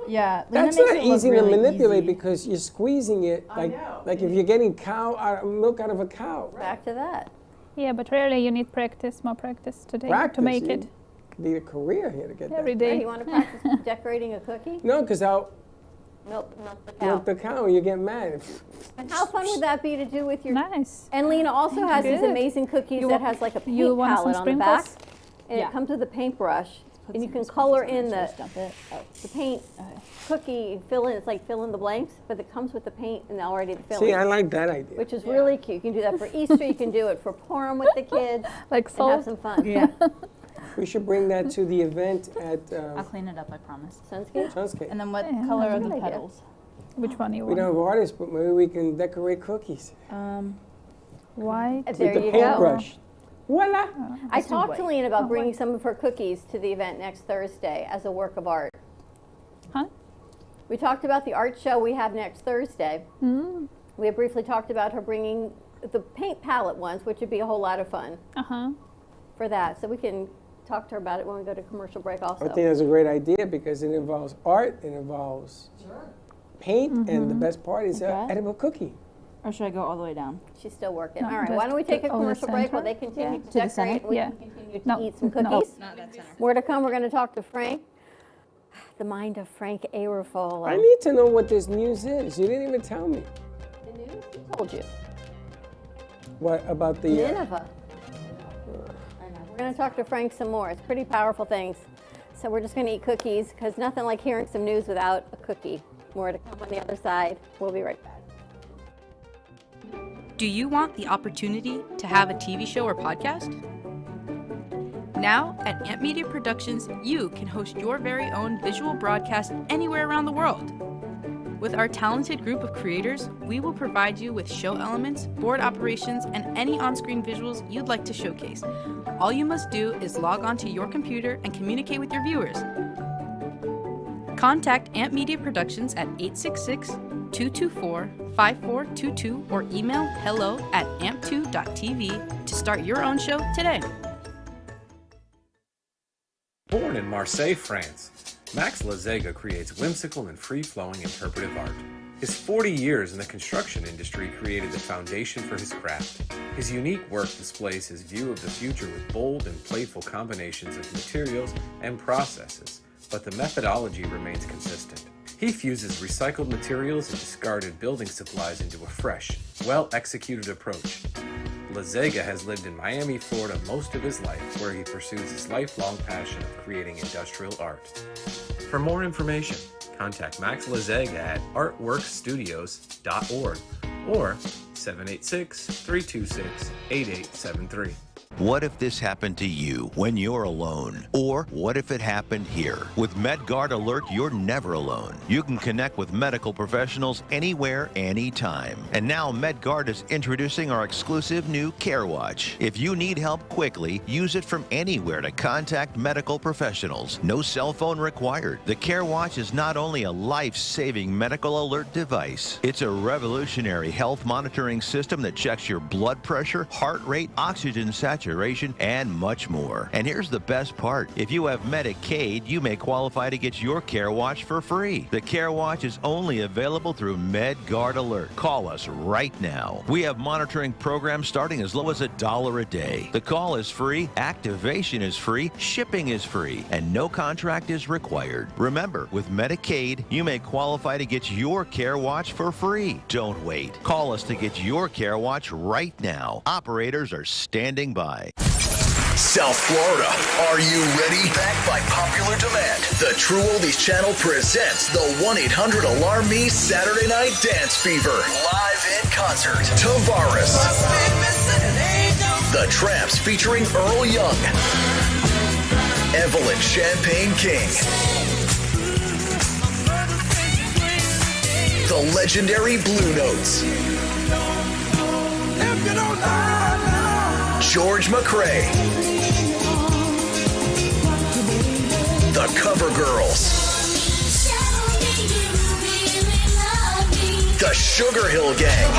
Yeah. Lena That's makes not it look easy really to manipulate easy. because you're squeezing it like if you're getting milk out of a cow. Back to that. Yeah, but really you need practice, more practice today to make it Need a career here to get every that. Hey, day. you want to practice decorating a cookie? No, because I'll Milk the cow. milk the cow and you get mad. And how fun would that be to do with your? Nice. And Lena also has these Good. amazing cookies You that want- has like a you paint want some palette on the back, sprinkles? and Yeah. it comes with a paintbrush, and you can color in the paint cookie. Fill in. It's like fill in the blanks, but it comes with the paint and already the filling. See, I like that idea. Which is really cute. You can do that for Easter. You can do it for Purim with the kids. Like and salt. have some fun. Yeah. We should bring that to the event at I'll clean it up, I promise. Sunscape. Sunscape. And then what Yeah, color that's are a the good idea. petals? Which one you We want? don't have artists, but maybe we can decorate cookies White. There with the you go. paintbrush. Voila! I talked to Lena about Oh, bringing white. some of her cookies to the event next Thursday as a work of art. Huh? We talked about the art show we have next Thursday. We had briefly talked about her bringing the paint palette ones, which would be a whole lot of fun Uh-huh. for that. So we can talk to her about it when we go to commercial break also. I think that's a great idea because it involves art, it involves paint, and the best part is an Okay. edible cookie. Or should I go all the way down? She's still working. No, All right, just why don't we take a over commercial break while center. they continue Yeah. to To the decorate center? and we Yeah. can continue to No, eat some no. cookies? Not that center. More to come, we're going to talk to Frank, the mind of Frank Arafolo. I need to know what this news is. You didn't even tell me. The news? Who told you? What about the... Nineveh. I know. We're going to talk to Frank some more. It's pretty powerful things. So we're just going to eat cookies because nothing like hearing some news without a cookie. More to come on the other side. We'll be right back. Do you want the opportunity to have a TV show or podcast? Now, at Amp Media Productions, you can host your very own visual broadcast anywhere around the world. With our talented group of creators, we will provide you with show elements, board operations, and any on-screen visuals you'd like to showcase. All you must do is log onto your computer and communicate with your viewers. Contact Amp Media Productions at 866-224-5422 or email hello@amp2.tv to start your own show today. Born in Marseille, France, Max Lazega creates whimsical and free-flowing interpretive art. His 40 years in the construction industry created the foundation for his craft. His unique work displays his view of the future with bold and playful combinations of materials and processes, but the methodology remains consistent. He fuses recycled materials and discarded building supplies into a fresh, well-executed approach. Lazega has lived in Miami, Florida most of his life, where he pursues his lifelong passion of creating industrial art. For more information, contact Max Lazega at artworkstudios.org or 786-326-8873. What if this happened to you when you're alone? Or what if it happened here? With MedGuard Alert, you're never alone. You can connect with medical professionals anywhere, anytime. And now MedGuard is introducing our exclusive new Care Watch. If you need help quickly, use it from anywhere to contact medical professionals. No cell phone required. The Care Watch is not only a life-saving medical alert device, it's a revolutionary health monitoring system that checks your blood pressure, heart rate, oxygen saturation, and much more. And here's the best part. If you have Medicaid, you may qualify to get your Care Watch for free. The Care Watch is only available through MedGuard Alert. Call us right now. We have monitoring programs starting as low as $1 a day. The call is free, activation is free, shipping is free, and no contract is required. Remember, with Medicaid, you may qualify to get your Care Watch for free. Don't wait. Call us to get your Care Watch right now. Operators are standing by. South Florida, are you ready? Backed by popular demand, the True Oldies channel presents the 1-800-ALARM-ME Saturday Night Dance Fever. Live in concert, Tavares. The Tramps featuring Earl Young. Evelyn Champagne King. The legendary Blue Notes. George McRae. The Cover Girls. The Sugar Hill Gang.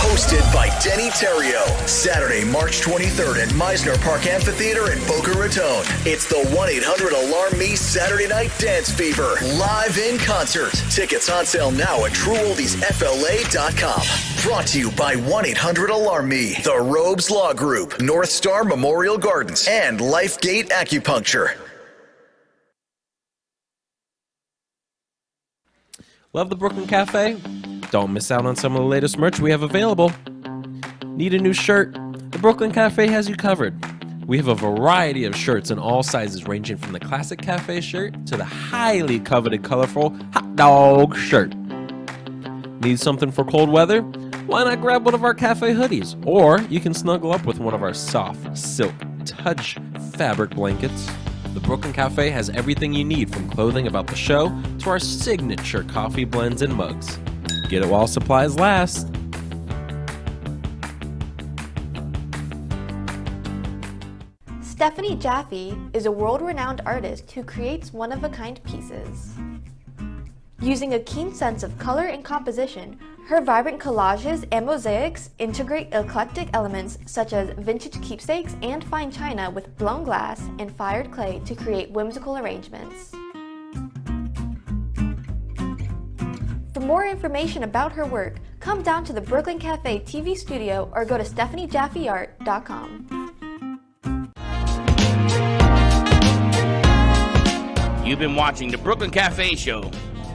Hosted by Denny Terrio. Saturday, March 23rd at Meisner Park Amphitheater in Boca Raton. It's the 1-800-ALARM-ME Saturday Night Dance Fever. Live in concert. Tickets on sale now at TrueOldiesFLA.com. Brought to you by 1-800-ALARM-ME, The Robes Law Group, North Star Memorial Gardens, and Lifegate Acupuncture. Love the Brooklyn Cafe? Don't miss out on some of the latest merch we have available. Need a new shirt? The Brooklyn Cafe has you covered. We have a variety of shirts in all sizes, ranging from the classic cafe shirt to the highly coveted colorful hot dog shirt. Need something for cold weather? Why not grab one of our cafe hoodies? Or you can snuggle up with one of our soft silk touch fabric blankets. The Brooklyn Cafe has everything you need, from clothing about the show to our signature coffee blends and mugs. Get it while supplies last. Stephanie Jaffe is a world-renowned artist who creates one-of-a-kind pieces. Using a keen sense of color and composition, her vibrant collages and mosaics integrate eclectic elements such as vintage keepsakes and fine china with blown glass and fired clay to create whimsical arrangements. For more information about her work, come down to the Brooklyn Cafe TV studio or go to StephanieJaffeArt.com. You've been watching the Brooklyn Cafe Show.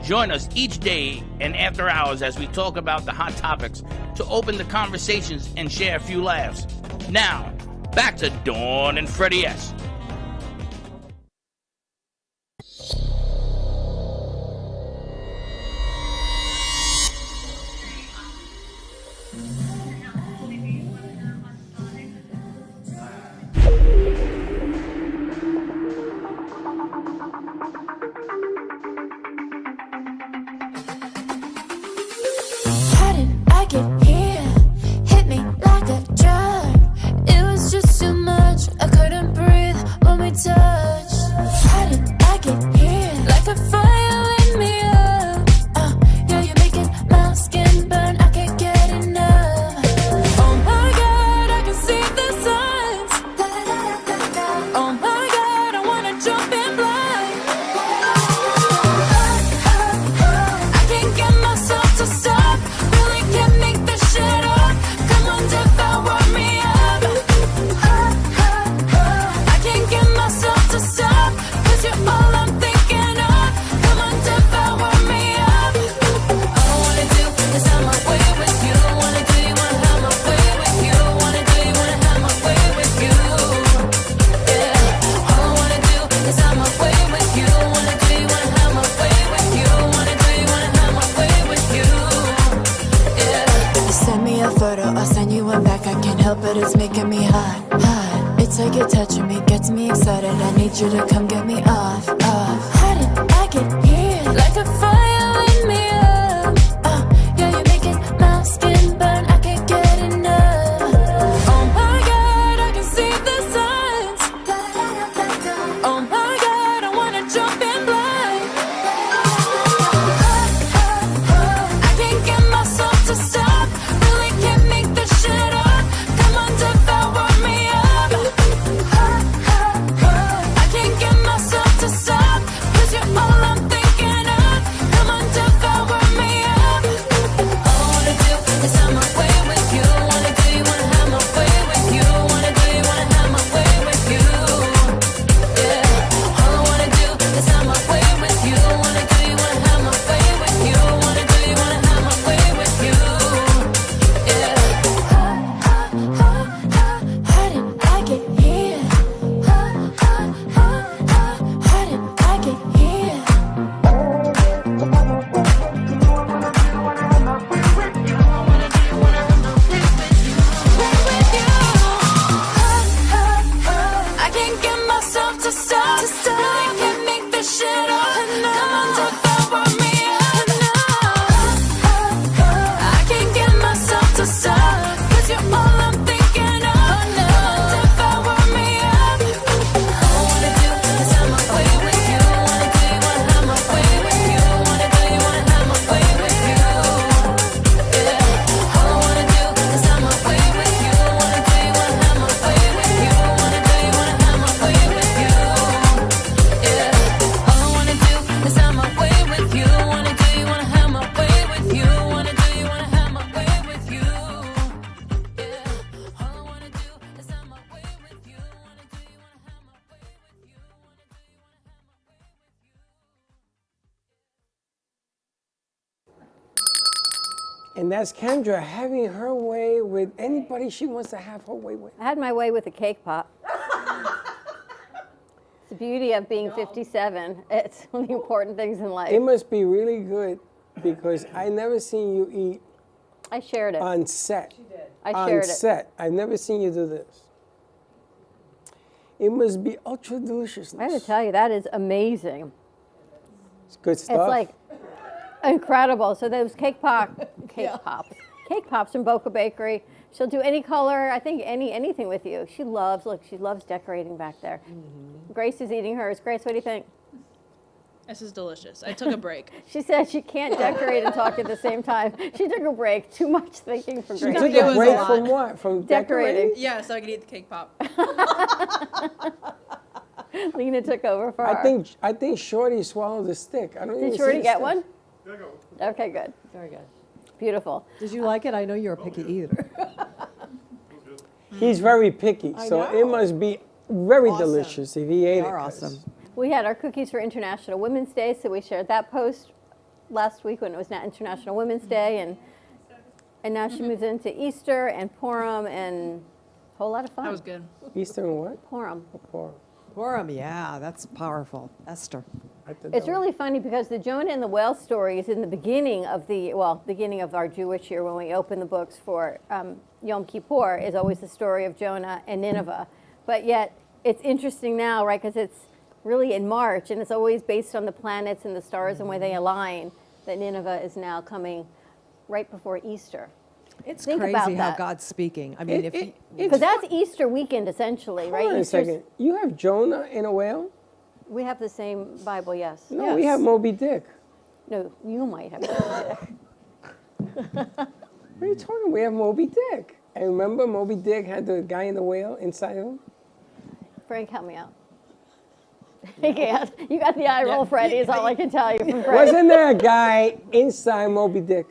Join us each day and after hours as we talk about the hot topics to open the conversations and share a few laughs. Now, back to Dawn and Freddie S. Hit me like a drug. It was just too much. I couldn't breathe. need you to come get me off, off. How did I get here? Like a fire, light me up. Yeah, you're making my skin burn. I can't get enough. Oh my God, I can see the signs. Oh my God, I wanna jump in blind. I can't get myself to stop. Really can't make this shit up. Come on, devour me up. I can't get myself to stop. 'Cause you're all I'm thinking of. Come on, devour me up. All I wanna do is have my way with you. Wanna do you wanna have my way with you. Wanna do you wanna have my way with you. Yeah. All I wanna do is have my way with you. Wanna do you wanna have my way with you. Wanna do you wanna have my way with you. Yeah. How did I get here? How did I get here? I can't get myself to stop. Really can't make this shit up. Come on, devour me up. I can't get myself to stop. 'Cause you're all I'm thinking of. Come on, devour me up. All I wanna do is have my way with you. Wanna do you wanna have my way with you. Wanna do you wanna have my way with you. Yeah. All I wanna do is have my way with you. Wanna do you wanna have my way with you. Wanna do you wanna have my way with you. Yeah. All I wanna do is have my way with you. Wanna do you wanna have my way with you. Wanna do you wanna have my way with you. Yeah. All I wanna do is have my way with you. Wanna do you wanna have my way with you. And that's Kendra having her way with anybody she wants to have her way with. I had my way with a cake pop. It's the beauty of being 57. It's one of the important things in life. It must be really good because I never seen you eat I shared it. on set. I On shared it. set. I've never seen you do this. It must be ultra delicious. I have to tell you, that is amazing. It's good stuff. It's like incredible. So those cake pops from Boca Bakery. She'll do any color, I think anything with you. She loves decorating back there. Grace is eating hers. Grace, what do you think? This is delicious. I took a break. She said she can't decorate and talk at the same time. She took a break. Too much thinking for Grace. Took a break from what? From Decorating? Yeah, so I could eat the cake pop. Lena took over for her. I think Shorty swallowed the stick. I don't even Did see Shorty the get stick. one? Okay, good. Very good. Beautiful. Did you like it? I know you're a picky eater. He's very picky, I so know. it must be very Awesome. delicious if he ate They it. are awesome. We had our cookies for International Women's Day, so we shared that post last week when it was International Women's Day, and now she moves into Easter and Purim and a whole lot of fun. That was good. Easter and what? Purim. Purim, yeah, that's powerful. Esther. It's really funny because the Jonah and the whale story is in the beginning of beginning of our Jewish year when we open the books for Yom Kippur is always the story of Jonah and Nineveh. But yet it's interesting now, right, because it's really in March and it's always based on the planets and the stars and where they align, that Nineveh is now coming right before Easter. It's Think crazy about how that. God's speaking. I mean, Because that's Easter weekend essentially, right? Hold on a Easter's- second. You have Jonah and a whale? We have the same Bible, yes. No, we have Moby Dick. No, you might have Moby Dick. What are you talking? We have Moby Dick. And remember, Moby Dick had the guy in the whale inside him. Frank, help me out. He can't. You got the eye roll, Freddie, is all I can tell you from Frank. Wasn't there a guy inside Moby Dick?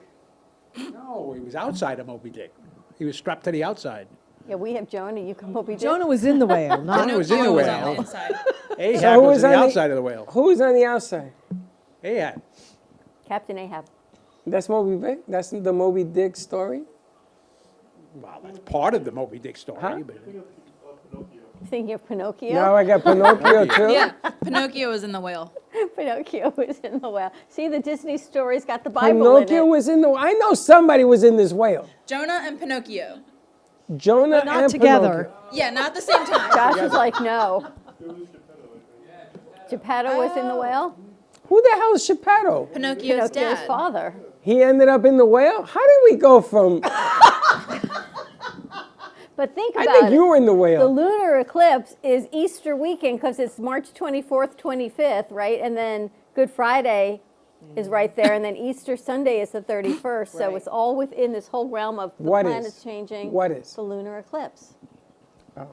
No, he was outside of Moby Dick. He was strapped to the outside. Yeah, we have Jonah, you can Moby Dick. Jonah was in the whale, not Jonah was in the whale. Ahab So who was was on the on the- outside of the whale. Who was on the outside? Ahab. Captain Ahab. That's Moby Dick? That's the Moby Dick story? Well, that's part of the Moby Dick story. Huh? But Thinking of Pinocchio? Now I got Pinocchio too? Yeah, Pinocchio was in the whale. Pinocchio was in the whale. See, the Disney story's got the Bible Pinocchio in it. was in the. I know somebody was in this whale. Jonah and Pinocchio. Jonah But not and together. Pinocchio. Yeah, not at the same time. Josh is like, no. Geppetto was in the whale? Who the hell is Geppetto? Pinocchio's dad. Father. He ended up in the whale? How did we go from... But think I about think it. you were in the The whale. lunar eclipse is Easter weekend because it's March 24th, 25th, right? And then Good Friday is right there, and then Easter Sunday is the 31st. So it's all within this whole realm of the What planets is? changing. What is? The lunar eclipse.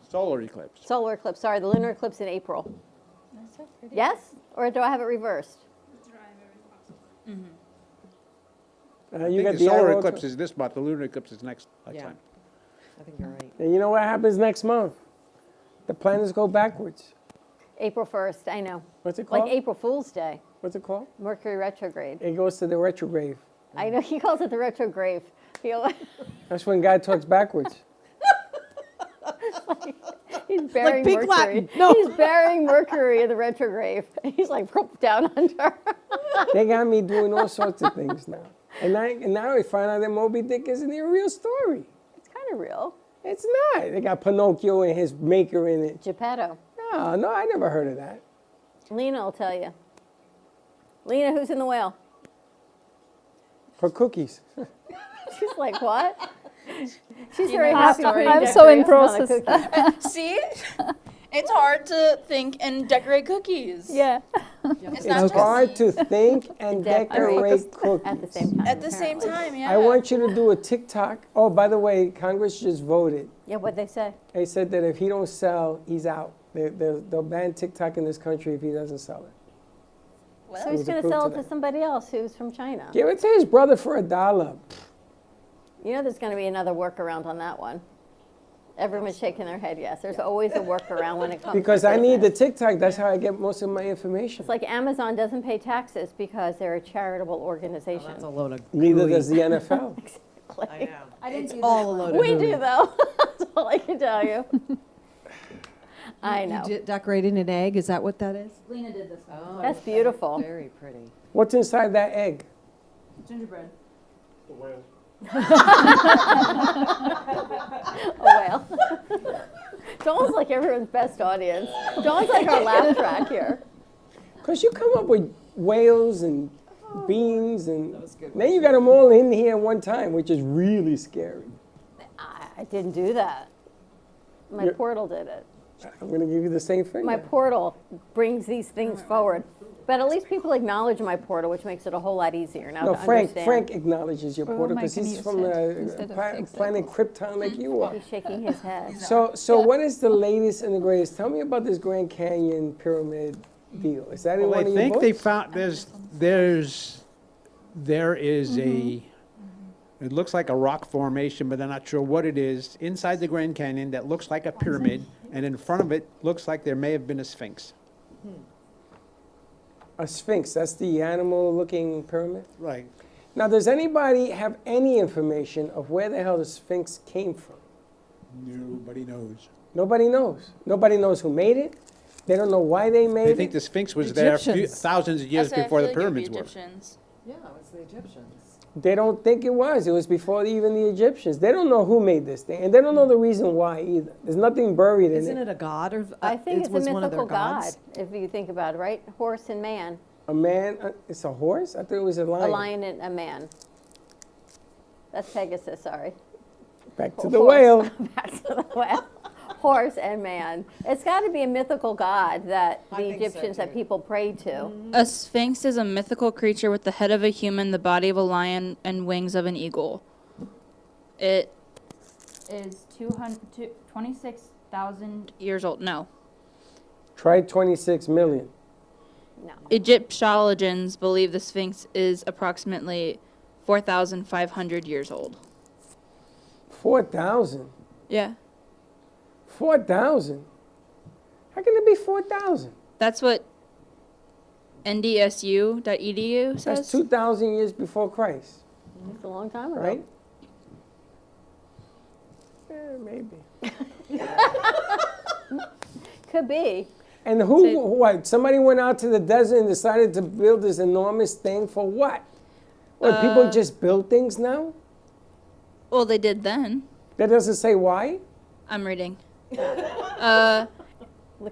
Solar eclipse. Solar eclipse, sorry, the lunar eclipse in April. Yes? Or do I have it reversed? You I got think the the solar arrow eclipse is this month. The lunar eclipse is next time. I think you're right. And you know what happens next month? The planets go backwards. April 1st, I know. What's it called? Like April Fool's Day. What's it called? Mercury retrograde. It goes to the retrograde. I know, he calls it the retrograde. That's when God talks backwards. He's burying Big Mercury. Latin. No. He's burying Mercury in the retrograde. He's like down under. They got me doing all sorts of things now. And now I find out that Moby Dick isn't a real story. It's kind of real. It's not. They got Pinocchio and his maker in it. Geppetto. No, I never heard of that. Lena will tell you. Lena, who's in the whale? For cookies. She's like, what? She's You very know happy. the putting story. I'm so in decorations on a process. cookie. See? It's hard to think and decorate cookies. Yeah. It's not It's just hard to think and decorate cookies. At the same time. at the same time, yeah. I want you to do a TikTok. Oh, by the way, Congress just voted. Yeah, what'd they say? They said that if he don't sell, he's out. They'll ban TikTok in this country if he doesn't sell it. So It he's was going to approved sell it today. to somebody else who's from China. Give it to his brother for $1. You know there's going to be another workaround on that one. Everyone's shaking their head yes. There's always a workaround when it comes Because to I need the business. TikTok. That's how I get most of my information. It's like Amazon doesn't pay taxes because they're a charitable organization. That's a load of Neither hooey. does the NFL. Exactly. I know. It's all a load of We hooey. do though. That's all I can tell you. I know. You decorating an egg? Is that what that is? Lena did this one. Oh, That's beautiful. Very pretty. What's inside that egg? Gingerbread. A whale. Dawn's like everyone's best audience. Dawn's like our laugh track here. Because you come up with whales and beans, and then you got them all in here at one time, which is really scary. I didn't do that. My You're- portal did it. I'm going to give you the same thing. My portal brings these things forward. But at least people acknowledge my portal, which makes it a whole lot easier now No, to Frank understand. acknowledges your Well, portal Mike because can he's use from it instead of planet Krypton like you are. He's shaking his head. So what is the latest and the greatest? Tell me about this Grand Canyon pyramid deal. Is that in Well, one I of your think books? they found there is a. It looks like a rock formation, but I'm not sure what it is inside the Grand Canyon that looks like a pyramid, and in front of it looks like there may have been a sphinx. A sphinx, that's the animal-looking pyramid? Right. Now, does anybody have any information of where the hell the sphinx came from? Nobody knows. Nobody knows. Nobody knows who made it. They don't know why they made They think it. the sphinx was there Egyptians. thousands of years before the pyramids were. Egyptians. Yeah, it's the Egyptians. They don't think it was. It was before even the Egyptians. They don't know who made this thing, and they don't know the reason why either. There's nothing buried in Isn't it. it a god? Or I think it's a was one of their mythical god, gods? if you think about it, right? Horse and man. A man, it's a horse? I thought it was a lion. A lion and a man. That's Pegasus, sorry. Back to the Horse. whale. Back to the whale. Horse and man. It's got to be a mythical god that the think so, Egyptians, that too. people prayed to. A sphinx is a mythical creature with the head of a human, the body of a lion, and wings of an eagle. It is 26,000 years old. No. Try 26 million. No. Egyptologians believe the sphinx is approximately 4,500 years old. 4,000. Yeah. 4,000. How can it be 4,000? That's what ndsu.edu says. That's 2,000 years before Christ, It's a long time ago. right? Maybe. Could be. And what? Somebody went out to the desert and decided to build this enormous thing for what? What, people just build things now? Well, they did then. That doesn't say why? I'm reading. Look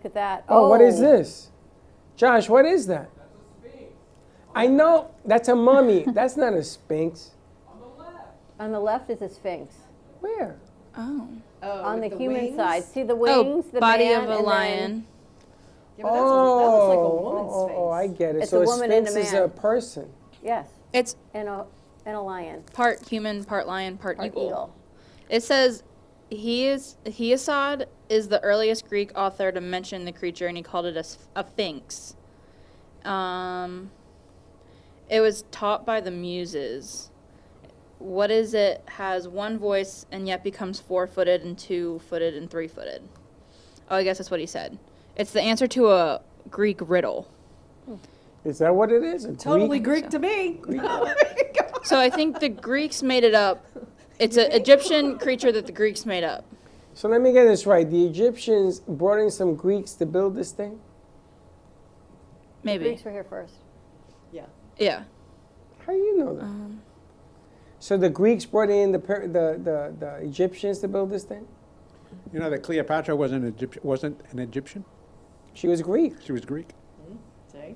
at that. Oh, what is this? Josh, what is that? I know, that's a mummy. That's not a sphinx. On the left is a sphinx. Where? Oh. On the with the human wings? side. See the wings, the body man, of a and lion. Yeah, but that looks like a woman's face. Oh, I get it. It's So a a woman and a sphinx is man. a person. Yes, It's and a lion. part human, part lion, part Part eagle. eagle. It says Hesiod is the earliest Greek author to mention the creature, and he called it a sphinx. It was taught by the Muses. What is it? Has one voice and yet becomes 4-footed and 2-footed and 3-footed. Oh, I guess that's what he said. It's the answer to a Greek riddle. Is that what it is? A Totally Greek to me. So I think the Greeks made it up. It's an Egyptian creature that the Greeks made up. So let me get this right. The Egyptians brought in some Greeks to build this thing? Maybe. Greeks were here first. Yeah. Yeah. How do you know that? So the Greeks brought in the Egyptians to build this thing? You know that Cleopatra wasn't an Egyptian? She was Greek. She was Greek. See?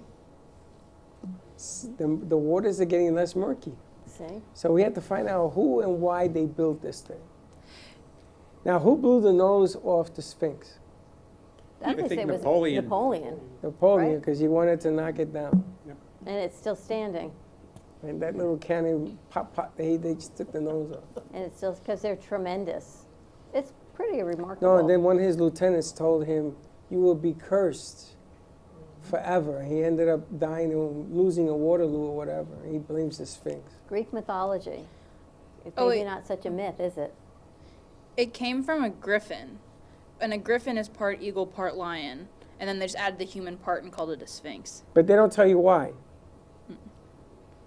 The waters are getting less murky. See? So we have to find out who and why they built this thing. Now, who blew the nose off the Sphinx? I think think it was Napoleon. Napoleon. Napoleon, Right. because he wanted to knock it down. And it's still standing. And that little cannon, pop, they just took the nose off. And it's still because they're tremendous. It's pretty remarkable. No, and then one of his lieutenants told him, "You will be cursed forever." He ended up dying and losing a Waterloo or whatever. He blames the Sphinx. Greek mythology. It's Oh, maybe wait. not such a myth, is it? It came from a griffin. And a griffin is part eagle, part lion. And then they just added the human part and called it a sphinx. But they don't tell you why.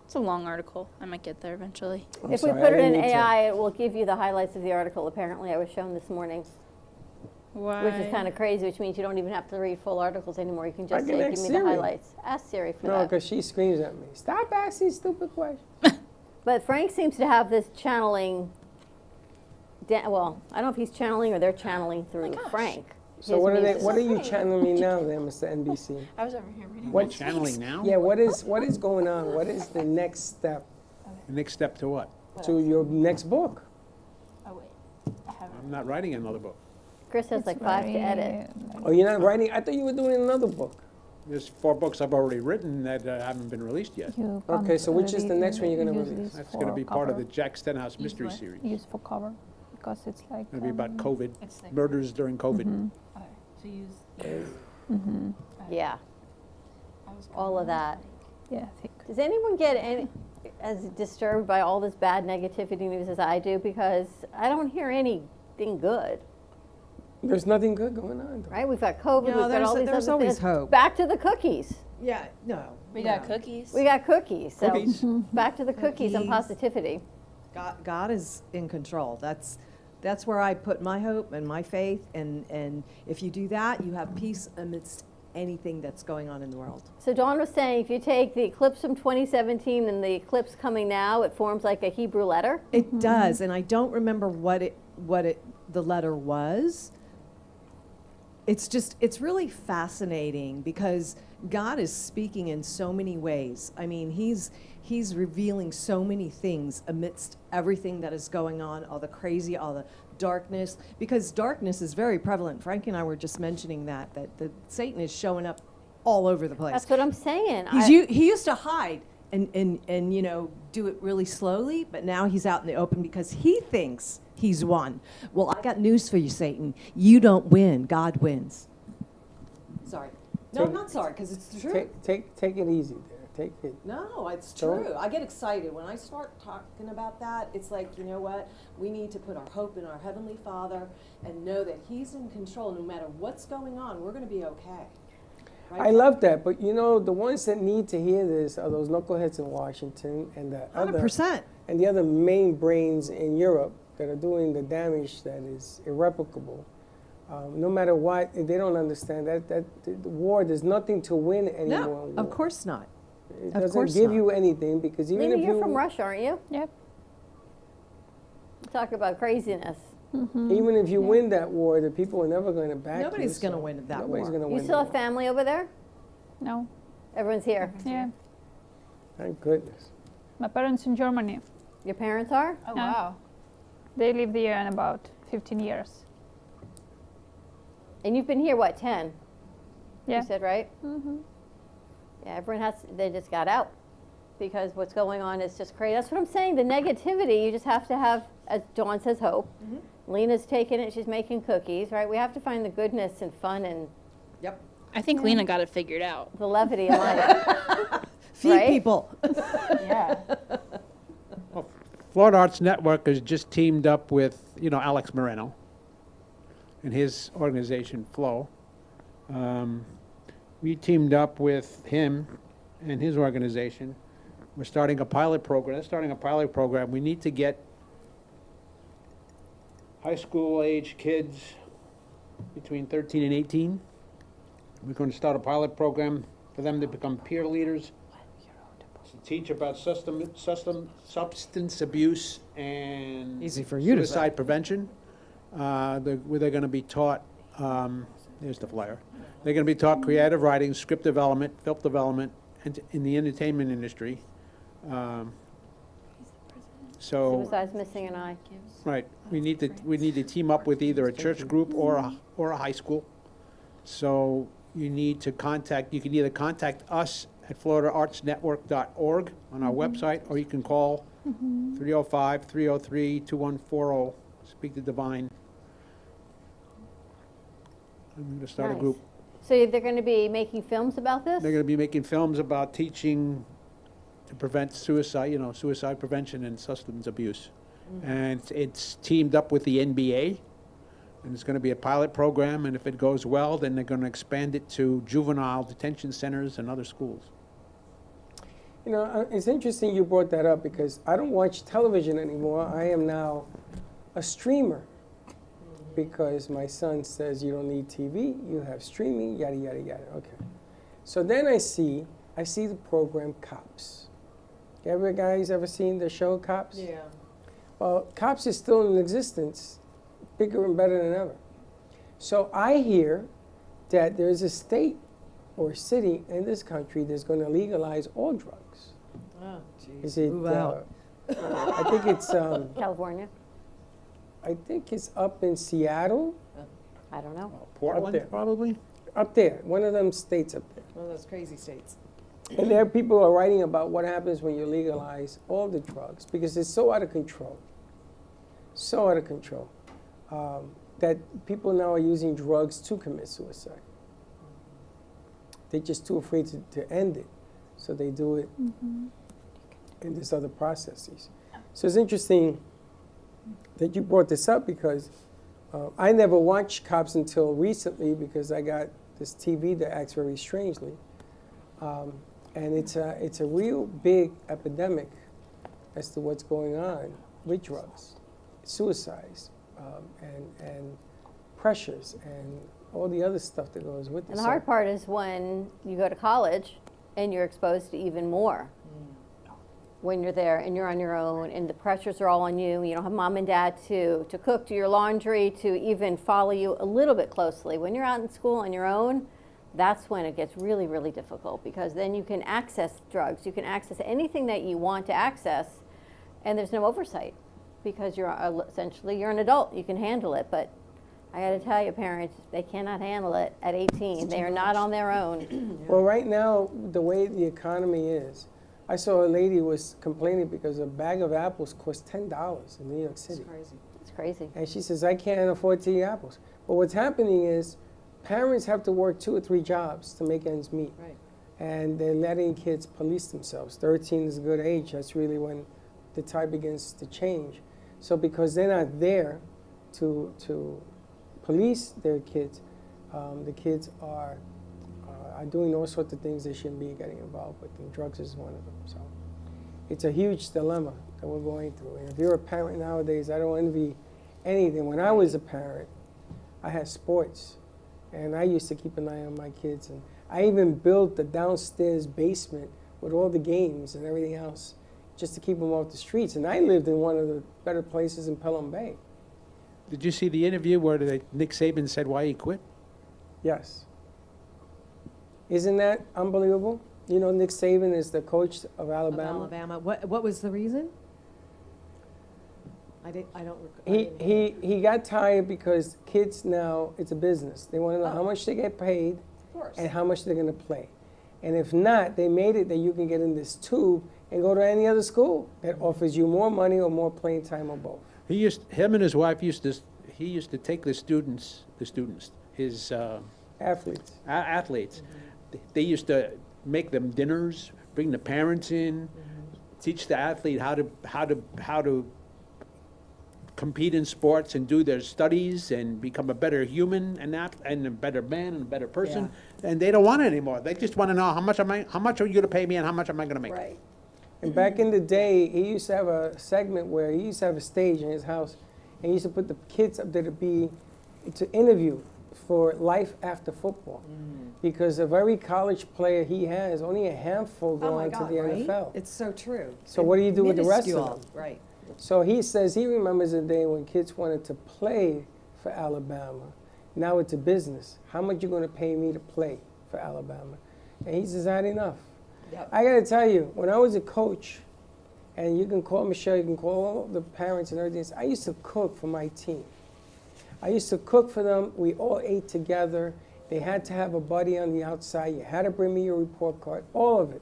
It's a long article. I might get there eventually. If we put it in AI, it will give you the highlights of the article. Apparently, I was shown this morning. Why? Which is kind of crazy, which means you don't even have to read full articles anymore. You can I just can say, ask give me the Siri. highlights. Ask Siri for No, that. because she screams at me. Stop asking stupid questions. But Frank seems to have this channeling. Well, I don't know if he's channeling or they're channeling through Frank. So His what are they? music. What are you channeling now, then, Mr. NBC? I was over here reading. What channeling now? Yeah. What is going on? What is the next step The next step to what? to your next book? Oh, wait. I'm not writing another book. Chris has like 5 to edit. Oh, you're not writing? I thought you were doing another book. There's 4 books I've already written that haven't been released yet. Okay, so which is the next one you're going to release? That's going to be part of the Jack Stenhouse mystery series. Use for cover because it's like. It's going to be about COVID, It's like- murders during COVID. So use. Yeah. All of that. Yeah, thick. Does anyone get as disturbed by all this bad negativity news as I do? Because I don't hear anything good. There's nothing good going on, though. Right? We've got COVID. No, we've got all these there's other always things. hope. Back to the cookies. Yeah, no. We got cookies. We got cookies. So Cookies. back to the cookies and Cookies. positivity. God is in control. That's where I put my hope and my faith. And if you do that, you have peace amidst anything that's going on in the world. So Dawn was saying if you take the eclipse from 2017 and the eclipse coming now, it forms like a Hebrew letter. It does, and I don't remember what the letter was. It's really fascinating because God is speaking in so many ways. I mean, he's revealing so many things amidst everything that is going on, all the crazy, all the darkness, because darkness is very prevalent. Frank and I were just mentioning that the Satan is showing up all over the place. That's what I'm saying. He used to hide and you know, do it really slowly, but now he's out in the open because he thinks he's won. Well, I got news for you, Satan. You don't win. God wins. Sorry. No, I'm not sorry, because it's the truth. Take it easy there. Take it. No, it's Don't- true. I get excited when I start talking about that. It's like, you know what? We need to put our hope in our Heavenly Father and know that He's in control. No matter what's going on, we're going to be okay. Right? I love that, but you know, the ones that need to hear this are those knuckleheads in Washington and the 100%. and the other main brains in Europe that are doing the damage that is irreparable. No matter what, they don't understand that the war, there's nothing to win anymore. No, in war. of course not. It Of doesn't course give not. you anything because even Lena, if you're you from Russia, aren't you? Yep. Talk about craziness. even if you win that war, the people are never going to back you. Nobody's going to so win that nobody's war. going to You win. still the have war. family over there? No. Everyone's here. Yeah. Thank goodness. My parents in Germany. Your parents are? Oh, Yeah. wow. They lived here in about 15 years. And you've been here, what, 10? Yeah. You said, right? Mm-hmm. Yeah, everyone they just got out because what's going on is just crazy. That's what I'm saying. The negativity, you just have to have, as Dawn says, hope. Lena's taking it. She's making cookies, right? We have to find the goodness and fun and Yep. I think Lena got it figured out. the levity in life. Feed Right? people. Yeah. Florida Arts Network has just teamed up with, Alex Moreno and his organization, Flow. We teamed up with him and his organization. We're starting a pilot program. We need to get high school age kids between 13 and 18. We're going to start a pilot program for them to become peer leaders, to teach about substance abuse and Easy for you to say. suicide prevention. Where they're going to be taught, there's the flyer. They're going to be taught creative writing, script development, film development, and in the entertainment industry. Suicide's missing an eye. Right, we need to team up with either a church group or a high school. So you can either contact us at floridaartsnetwork.org on our website, or you can call 305-303-2140, speak to Divine. I'm going to start a Nice. group. So they're going to be making films about this? They're going to be making films about teaching to prevent suicide, suicide prevention and substance abuse. And it's teamed up with the NBA, and it's going to be a pilot program, and if it goes well, then they're going to expand it to juvenile detention centers and other schools. It's interesting you brought that up because I don't watch television anymore. I am now a streamer because my son says you don't need TV, you have streaming, yada, yada, yada. Okay. So then I see the program Cops. Every guys ever seen the show Cops? Yeah. Well, Cops is still in existence, bigger and better than ever. So I hear that there's a state or city in this country that's going to legalize all drugs. Oh, geez. Is it? Move out. I think it's California? I think it's up in Seattle. I don't know. Portland, there. probably? Up there, one of them states up there. One of those crazy states. And there are people are writing about what happens when you legalize all the drugs because it's so out of control. So out of control that people now are using drugs to commit suicide. They're just too afraid to end it. So they do it in these other processes. So it's interesting that you brought this up because I never watched Cops until recently because I got this TV that acts very strangely. And it's a real big epidemic as to what's going on with drugs, suicides, and pressures, and all the other stuff that goes with it. And the hard part is when you go to college and you're exposed to even more. When you're there and you're on your own and the pressures are all on you, you don't have mom and dad to cook, do your laundry, to even follow you a little bit closely. When you're out in school on your own, that's when it gets really, really difficult because then you can access drugs, you can access anything that you want to access, and there's no oversight because you're essentially an adult, you can handle it, but I got to tell you, parents, they cannot handle it at 18. They are not on their own. Well, right now, the way the economy is, I saw a lady was complaining because a bag of apples cost $10 in New York City. It's crazy. It's crazy. And she says, I can't afford to eat apples. But what's happening is parents have to work 2 or 3 jobs to make ends meet. Right. And they're letting kids police themselves. 13 is a good age. That's really when the tide begins to change. So because they're not there to police their kids, the kids are doing all sorts of things they shouldn't be getting involved with, and drugs is one of them. So it's a huge dilemma that we're going through. And if you're a parent nowadays, I don't envy anything. When I was a parent, I had sports, and I used to keep an eye on my kids. And I even built the downstairs basement with all the games and everything else just to keep them off the streets. And I lived in one of the better places in Pelham Bay. Did you see the interview where Nick Saban said why he quit? Yes. Isn't that unbelievable? You know, Nick Saban is the coach of Alabama. Of Alabama. What was the reason? I don't recall. He got tired because kids now, it's a business. They want to know how much they get paid and how much they're going to play. And if not, they made it that you can get in this tube and go to any other school that offers you more money or more playing time or both. Him and his wife used to take the students, his athletes. Athletes. They used to make them dinners, bring the parents in, teach the athlete how to compete in sports and do their studies and become a better human and a better man and a better person. Yeah. And they don't want it anymore. They just want to know how much are you going to pay me and how much am I going to make? Right. And back in the day, he used to have a segment where he used to have a stage in his house, and he used to put the kids up there to interview for life after football. Because of every college player he has, only a handful go on to the NFL. It's so true. So what do you do with the rest of them? Right. So he says he remembers a day when kids wanted to play for Alabama. Now it's a business. How much you going to pay me to play for Alabama? And he says, not enough. Yep. I got to tell you, when I was a coach, and you can call Michelle, you can call all the parents and everything, I used to cook for my team. I used to cook for them. We all ate together. They had to have a buddy on the outside. You had to bring me your report card. All of it.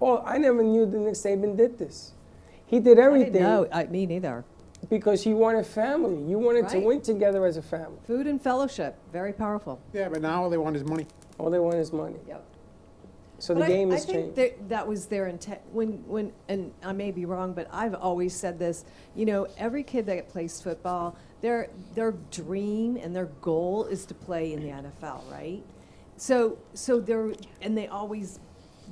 I never knew that Nick Saban did this. He did everything. No, me neither. Because he wanted family. You wanted to win together as a family. Food and fellowship, very powerful. Yeah, but now all they want is money. All they want is money. Yep. So the game has changed. I think that was their intent. When and I may be wrong, but I've always said this. You know, every kid that plays football, their dream and their goal is to play in the NFL, right? So they always.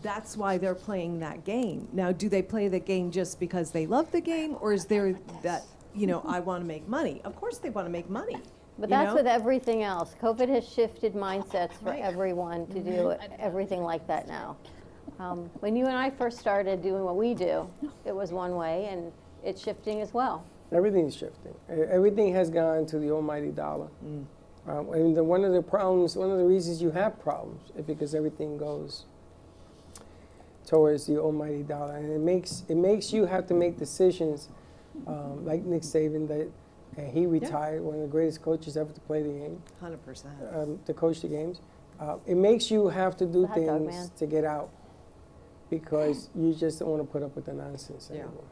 That's why they're playing that game. Now, do they play the game just because they love the game, or is there that, I want to make money? Of course they want to make money. But that's with everything else. COVID has shifted mindsets for everyone to do everything like that now. When you and I first started doing what we do, it was one way, and it's shifting as well. Everything's shifting. Everything has gone to the almighty dollar. And one of the reasons you have problems is because everything goes towards the almighty dollar, and it makes you have to make decisions, like Nick Saban, that he retired, one of the greatest coaches ever to play the game. 100%. To coach the games. It makes you have to do things to get out, because you just don't want to put up with the nonsense anymore.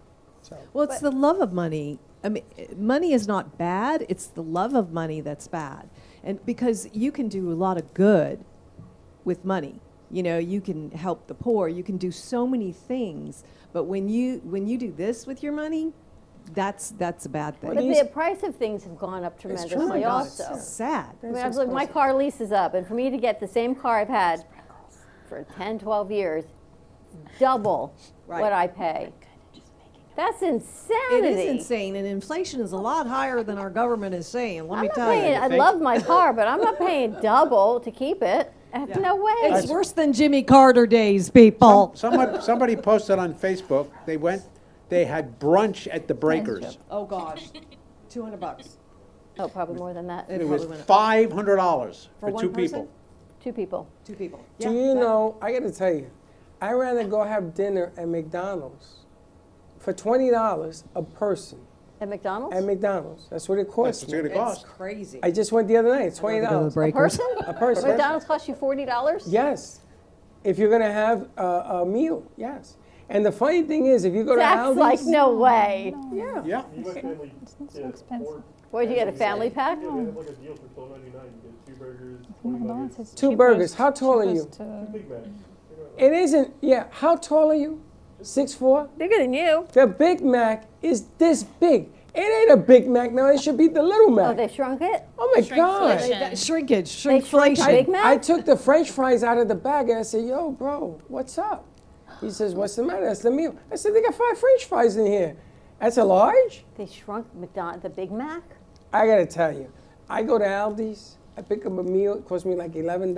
So. Well, it's the love of money. I mean, money is not bad. It's the love of money that's bad, and because you can do a lot of good with money. You can help the poor. You can do so many things. But when you do this with your money, that's a bad thing. But the price of things have gone up tremendously also. It's sad. My car lease is up, and for me to get the same car I've had for 10, 12 years, double what I pay. That's insanity. It is insane, and inflation is a lot higher than our government is saying. Let me tell you. I love my car, but I'm not paying double to keep it. No way. It's worse than Jimmy Carter days, people. Somebody posted on Facebook. They had brunch at the Breakers. Oh gosh, $200. Oh, probably more than that. It was $500 for two people. Two people. Do you know? I got to tell you, I'd rather go have dinner at McDonald's for $20 a person. At McDonald's? At McDonald's. That's what it costs. That's what it costs. It's crazy. I just went the other night. It's $20. A person? A person. McDonald's costs you $40? Yes. If you're going to have a meal, yes. And the funny thing is, if you go to Aldi's... That's like, no way. Yeah. Yeah. It's not so expensive. What, did you get a family pack? Yeah, they have like a deal for $12.99. You get 2 burgers, 20 nuggets. Two burgers. How tall are you? 2 Big Macs. It isn't, how tall are you? 6'4"? Bigger than you. The Big Mac is this big. It ain't a Big Mac now. It should be the Little Mac. Oh, they shrunk it? Oh, my God. Shrinkflation. I took the French fries out of the bag, and I said, yo, bro, what's up? He says, what's the matter? That's the meal. I said, they got 5 French fries in here. That's a large? They shrunk the Big Mac? I got to tell you, I go to Aldi's. I pick up a meal. It costs me like $11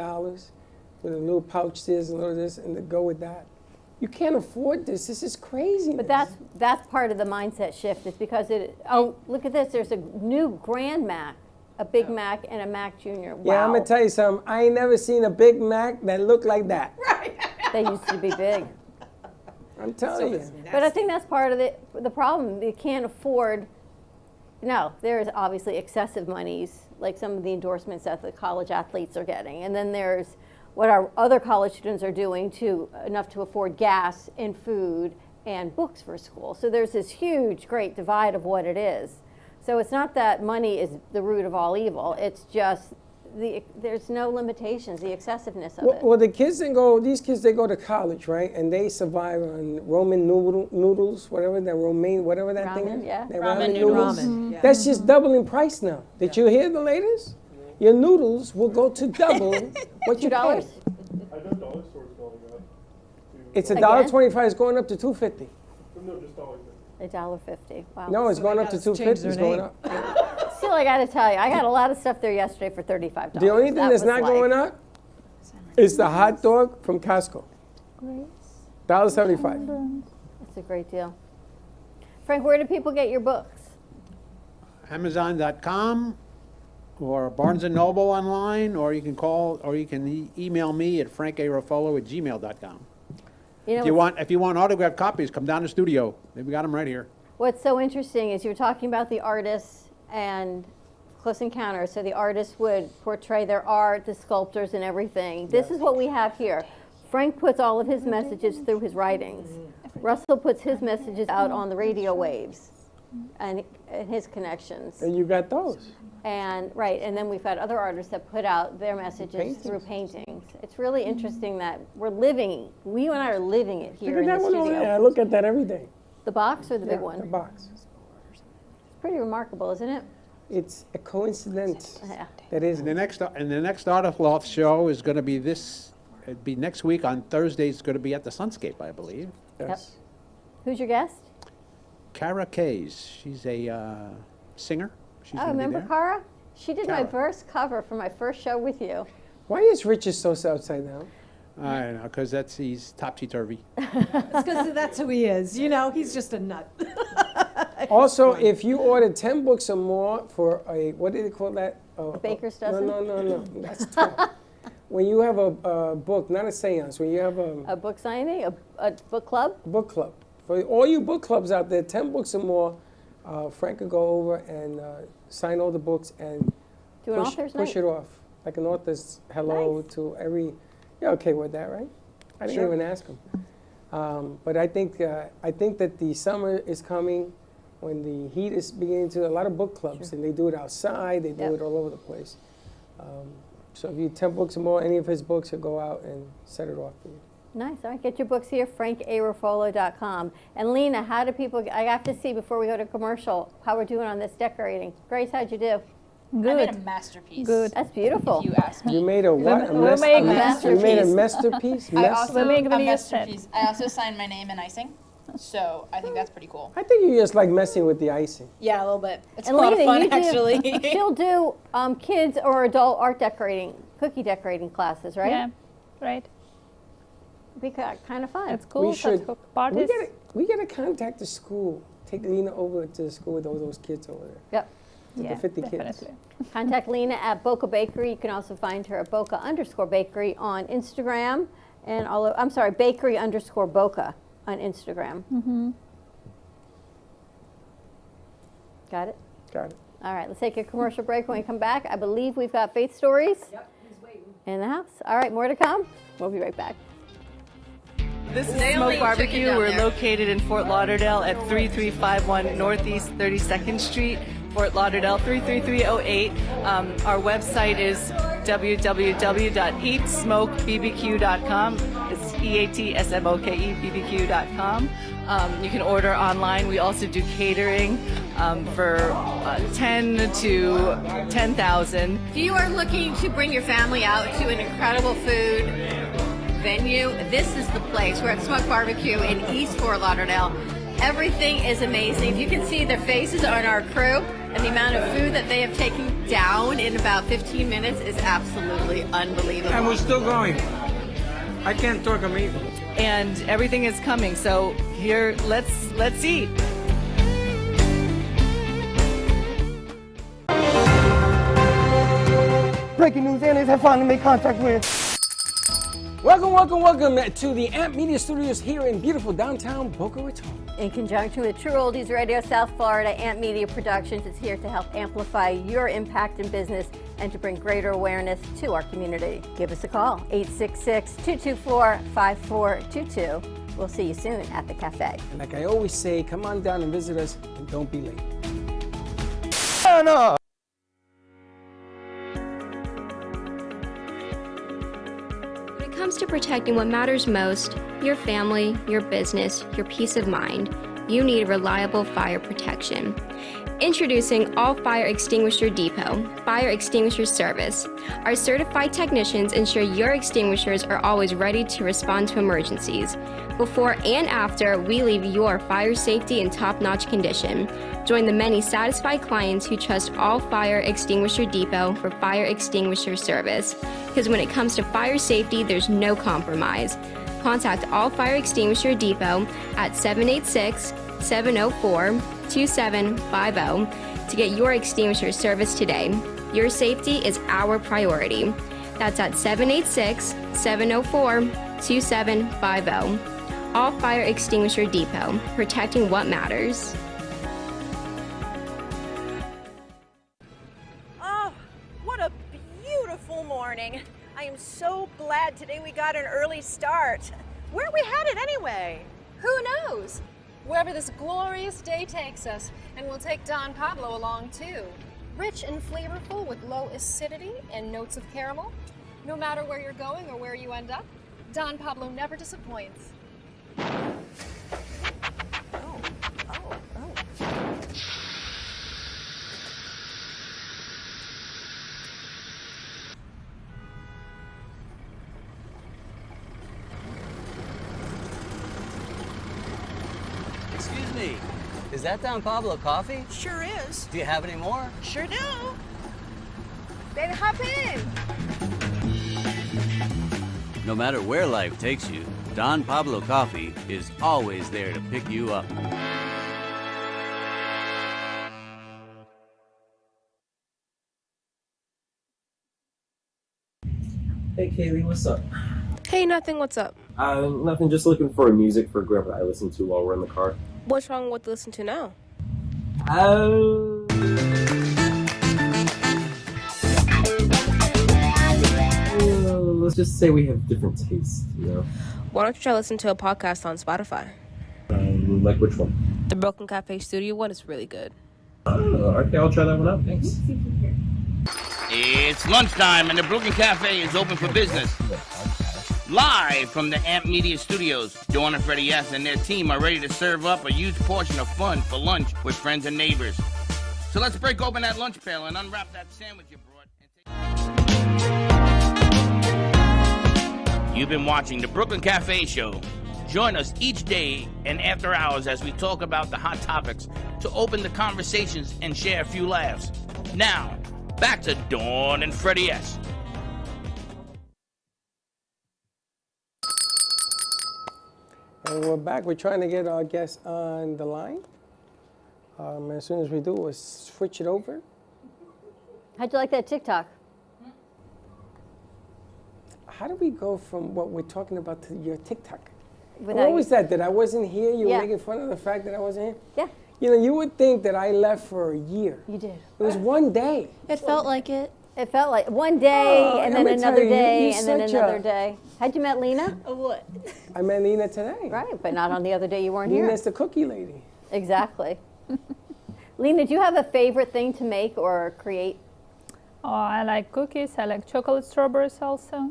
with a little pouch this and a little this, and to go with that. You can't afford this. This is crazy. But that's part of the mindset shift. It's because look at this. There's a new Grand Mac, A Big Mac and a Mac Jr. Wow. Yeah, I'm gonna tell you something. I ain't never seen a Big Mac that looked like that. They used to be big. I'm telling you. But I think that's part of the problem. You can't afford. No, there's obviously excessive monies, like some of the endorsements that the college athletes are getting, and then there's what our other college students are doing enough to afford gas and food and books for school. So there's this huge, great divide of what it is. So it's not that money is the root of all evil. It's just there's no limitations, the excessiveness of it. Well, these kids, they go to college, right? And they survive on Roman noodles, whatever that Ramen, thing is. yeah. The Ramen noodles. ramen, yeah. That's just doubling price now. Did you hear the latest? Your noodles will go to double what you pay. I know dollar stores going up. It's $1.25. It's going up to $2.50. No, just $1.50. $1.50. Wow. No, it's going up to $2.50. It's going up. Still, I got to tell you, I got a lot of stuff there yesterday for $35. The only thing that's not going up is the hot dog from Costco. $1.75. That's a great deal. Frank, where do people get your books? Amazon.com or Barnes & Noble online, or you can call, or you can email me at frankarofolo@gmail.com. If you want autographed copies, come down to the studio. We got them right here. What's so interesting is you're talking about the artists and Close Encounters. So the artists would portray their art, the sculptors and everything. This is what we have here. Frank puts all of his messages through his writings. Russell puts his messages out on the radio waves and his connections. And you got those. And and then we've got other artists that put out their messages through paintings. It's really interesting that you and I are living it here in the studio. I look at that every day. The box or the big one? The box. It's pretty remarkable, isn't it? It's a coincidence. Yeah. That is. And the next Art Loft show is going to be it'd be next week on Thursday. It's going to be at the Sunscape, I believe. Yes. Yep. Who's your guest? Cara Kays. She's a singer. She's gonna be remember there. Cara? She did my Cara. first cover for my first show with you. Why is Richard so upside down? I don't know, because he's topsy-turvy. It's because that's who he is. You know, he's just a nut. Also, if you order 10 books or more for what do they call that? A baker's dozen? No. That's tough. When you have a book, not a seance, when you have a book signing, a book club? Book club. For all you book clubs out there, 10 books or more, Frank could go over and sign all the books and Do an author's push night? it off. Like an author's hello to every... You're okay with that, right? I didn't even ask him. But I think that the summer is coming when the heat is beginning to... A lot of book clubs, and they do it outside. They do it all over the place. So if you 10 books or more, any of his books, he'll go out and set it off for you. Nice. All right, get your books here, frankarofolo.com. And Lena, how do people... I have to see before we go to commercial how we're doing on this decorating. Grace, how'd you do? Good. I made a masterpiece. Good. That's beautiful. If you ask me. You made a what? We make You made a masterpiece? I also make a video set. masterpiece. I also signed my name in icing, so I think that's pretty cool. I think you just like messing with the icing. Yeah, a little bit. It's And a lot of Lena, fun, you do- actually. She'll do kids or adult art decorating, cookie decorating classes, right? Yeah, right. Be kind of fun. It's cool. We should. Parties. We gotta contact the school. Take Lena over to the school with all those kids over there. Yep. The 50 kids. Contact Lena at Boca Bakery. You can also find her at Boca_Bakery on Instagram and Bakery_Boca on Instagram. Mm-hmm. Got it? Got it. All right, let's take a commercial break. When we come back, I believe we've got Faith Stories in the house. All right, more to come. We'll be right back. This is Smoke Barbecue. We're located in Fort Lauderdale at 3351 Northeast 32nd Street, Fort Lauderdale 33308. Our website is www.eatsmokebbq.com. It's EATSMOKEBBQ.com. You can order online. We also do catering for 10 to 10,000. If you are looking to bring your family out to an incredible food venue, this is the place. We're at Smoke Barbecue in East Fort Lauderdale. Everything is amazing. If you can see their faces on our crew and the amount of food that they have taken down in about 15 minutes is absolutely unbelievable. And we're still going. I can't talk, I'm eating. And everything is coming. So here, let's eat. breaking news, aliens have finally made contact with. Welcome to the Amp Media Studios here in beautiful downtown Boca Raton. In conjunction with True Oldies Radio South Florida, Amp Media Productions is here to help amplify your impact in business and to bring greater awareness to our community. Give us a call, 866-224-5422. We'll see you soon at the cafe. And like I always say, come on down and visit us and don't be late. No. When it comes to protecting what matters most, your family, your business, your peace of mind, you need reliable fire protection. Introducing All Fire Extinguisher Depot, Fire Extinguisher Service. Our certified technicians ensure your extinguishers are always ready to respond to emergencies. Before and after, we leave your fire safety in top-notch condition. Join the many satisfied clients who trust All Fire Extinguisher Depot for fire extinguisher service. Because when it comes to fire safety, there's no compromise. Contact All Fire Extinguisher Depot at 786-704-2750 to get your extinguisher service today. Your safety is our priority. That's at 786-704-2750. All Fire Extinguisher Depot, protecting what matters. Oh, what a beautiful morning. I am so glad today we got an early start. Where are we headed anyway? Who knows? Wherever this glorious day takes us, and we'll take Don Pablo along too. Rich and flavorful with low acidity and notes of caramel. No matter where you're going or where you end up, Don Pablo never disappoints. Excuse me, is that Don Pablo coffee? Sure is. Do you have any more? Sure do. Then hop in. No matter where life takes you, Don Pablo Coffee is always there to pick you up. Hey Kaylee, what's up? Hey, nothing, what's up? Nothing, just looking for music for whoever I listen to while we're in the car. What's wrong with listen to now? Let's just say we have different tastes, you know? Why don't you try listen to a podcast on Spotify? Like which one? The Broken Cafe Studio one is really good. Okay, I'll try that one out, thanks. It's lunchtime and the Brooklyn Cafe is open for business. Live from the Amp Media Studios, Dawn and Freddie S. and their team are ready to serve up a huge portion of fun for lunch with friends and neighbors. So let's break open that lunch pail and unwrap that sandwich you brought. You've been watching the Brooklyn Cafe Show. Join us each day and after hours as we talk about the hot topics to open the conversations and share a few laughs. Now, back to Dawn and Freddie S. And we're back. We're trying to get our guests on the line. As soon as we do, we'll switch it over. How'd you like that TikTok? How do we go from what we're talking about to your TikTok? Without What was that? That I wasn't here? You Yeah. were making fun of the fact that I wasn't here? Yeah. You know, you would think that I left for a year. You did. It was one day. It felt like it. It felt like one day, Oh, and let then me another tell you, day, you're and then such another a- day. Had you met Lena? What? I met Nina today. Right, but not on the other day you weren't here. Nina's the cookie lady. Exactly. Lena, do you have a favorite thing to make or create? Oh, I like cookies. I like chocolate strawberries also.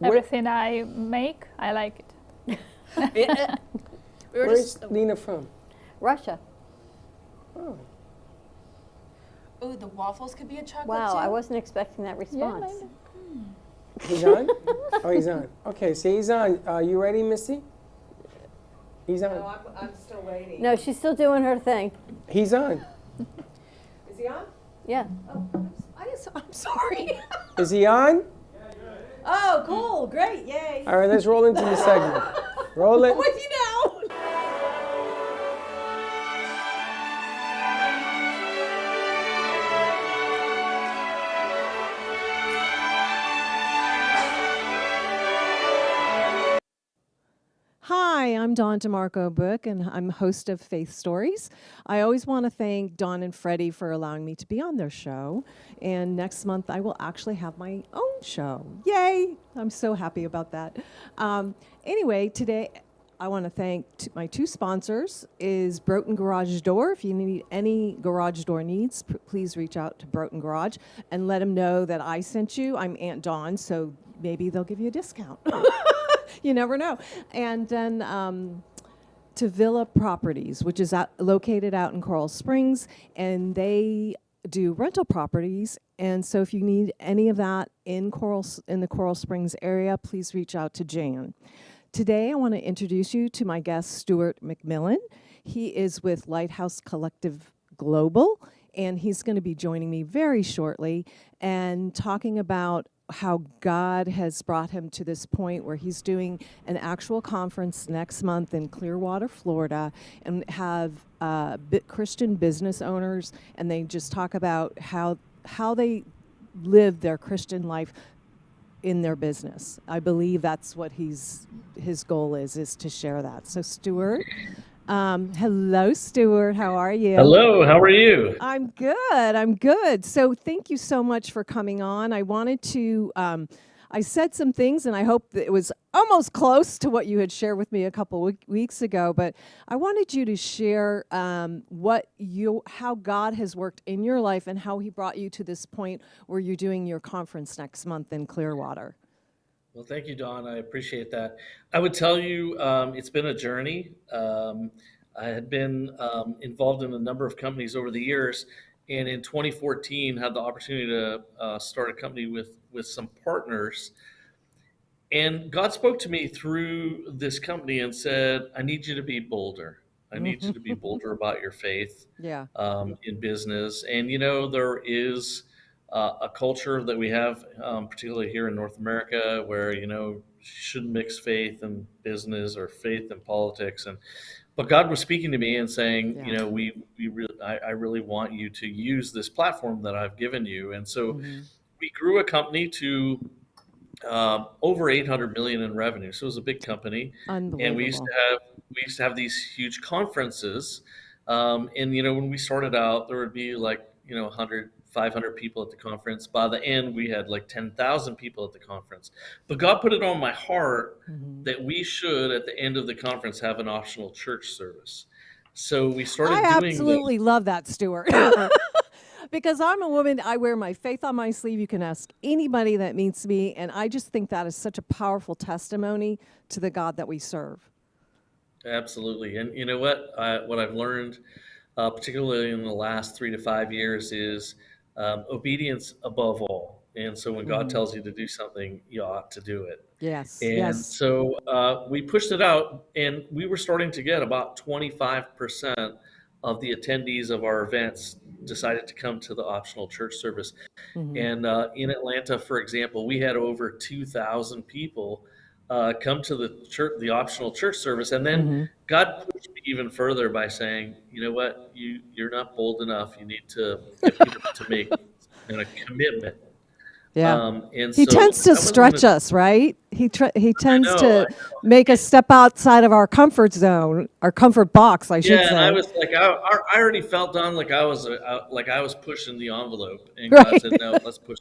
Everything I make, I like it. Where's Lena from? Russia. Oh. Oh, the waffles could be a chocolate Wow, too? I wasn't expecting that response. He's on? Oh, he's on. Okay, so he's on. You ready, Missy? He's on. No, I'm still waiting. No, she's still doing her thing. He's on. Is he on? Yeah. Oh, I'm sorry. Is he on? Oh, cool. Great. Yay. All right, let's roll into the segment. Roll it. I'm with you now. Hi, I'm Dawn DeMarco Book, and I'm host of Faith Stories. I always want to thank Dawn and Freddie for allowing me to be on their show. And next month, I will actually have my own show. Yay! I'm so happy about that. Anyway, today, I want to thank my two sponsors is Broughton Garage Door. If you need any garage door needs, please reach out to Broughton Garage and let them know that I sent you. I'm Aunt Dawn, so maybe they'll give you a discount. You never know. And then to Villa Properties, which is located out in Coral Springs, and they do rental properties. And so if you need any of that in the Coral Springs area, please reach out to Jan. Today, I want to introduce you to my guest, Stuart McMillan. He is with Lighthouse Collective Global, and he's going to be joining me very shortly and talking about how God has brought him to this point where he's doing an actual conference next month in Clearwater, Florida, and have Christian business owners, and they just talk about how they live their Christian life in their business. I believe that's what his goal is to share that. So Stuart, hello Stuart, how are you? Hello, how are you? I'm good. So thank you so much for coming on. I wanted to, I said some things and I hope that it was almost close to what you had shared with me a couple weeks ago, but I wanted you to share how God has worked in your life and how he brought you to this point where you're doing your conference next month in Clearwater. Well, thank you, Dawn. I appreciate that. I would tell you it's been a journey. I had been involved in a number of companies over the years, and in 2014 had the opportunity to start a company with some partners. And God spoke to me through this company and said, I need you to be bolder. I need you to be bolder about your faith in business. And, there is a culture that we have, particularly here in North America, where, you shouldn't mix faith and business or faith and politics. But God was speaking to me and saying, I really want you to use this platform that I've given you. And so we grew a company to over 800 million in revenue. So it was a big company. Unbelievable. And we used to have these huge conferences. And when we started out, there would be 100, 500 people at the conference. By the end, we had 10,000 people at the conference. But God put it on my heart that we should, at the end of the conference, have an optional church service. So we started doing I absolutely love that, Stuart. Because I'm a woman, I wear my faith on my sleeve. You can ask anybody that meets me, and I just think that is such a powerful testimony to the God that we serve. Absolutely. And you know what? What I've learned, particularly in the last 3 to 5 years, is obedience above all. And so when God tells you to do something, you ought to do it. Yes. And so we pushed it out, and we were starting to get about 25% of the attendees of our events decided to come to the optional church service. And in Atlanta, for example, we had over 2,000 people come to the optional church service. And then God pushed me even further by saying, you know what, you're not bold enough. You need to get people to make a commitment. Yeah. And he so tends to stretch us, right? He tends to make us step outside of our comfort zone, our comfort box, I should say. Yeah, and I was I already felt done like I was pushing the envelope, and God said, no, let's push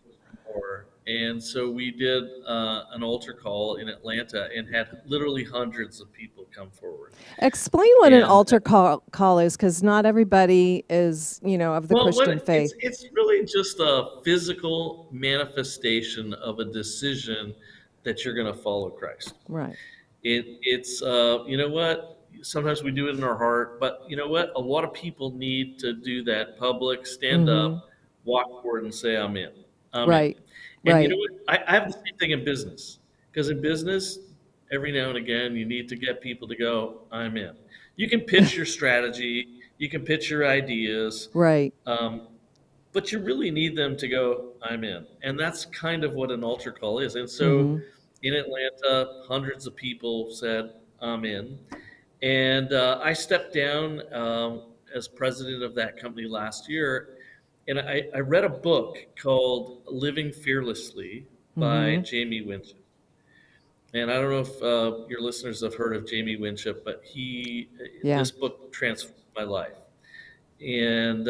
more. And so we did an altar call in Atlanta and had literally hundreds of people come forward. Explain what an altar call is, because not everybody is, of the Christian faith. It's really just a physical manifestation of a decision that you're going to follow Christ. Right. It's what? Sometimes we do it in our heart, but you know what? A lot of people need to do that public, stand up, walk forward and say, I'm in. Right. And you know what? I have the same thing in business, because in business, every now and again, you need to get people to go, I'm in. You can pitch your strategy, you can pitch your ideas, right? But you really need them to go, I'm in. And that's kind of what an altar call is. And so in Atlanta, hundreds of people said, I'm in. And I stepped down as president of that company last year. And I read a book called Living Fearlessly by Jamie Winchell. and I don't know if your listeners have heard of Jamie Winship, but Yeah. this book transformed my life. And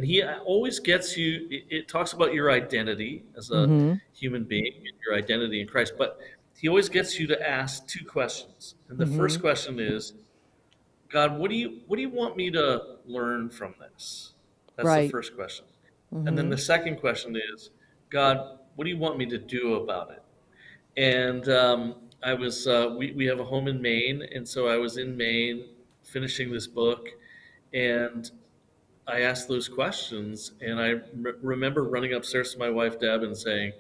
he always gets you. It talks about your identity as a Mhm. human being and your identity in Christ, but he always gets you to ask two questions. And the first Mhm. question is, God, what do you want me to learn from this? That's the Right. first question. And then Mhm. the second question is, God, what do you want me to do about it? And I was we have a home in Maine, and so I was in Maine finishing this book, and I asked those questions, and I remember running upstairs to my wife Deb and saying,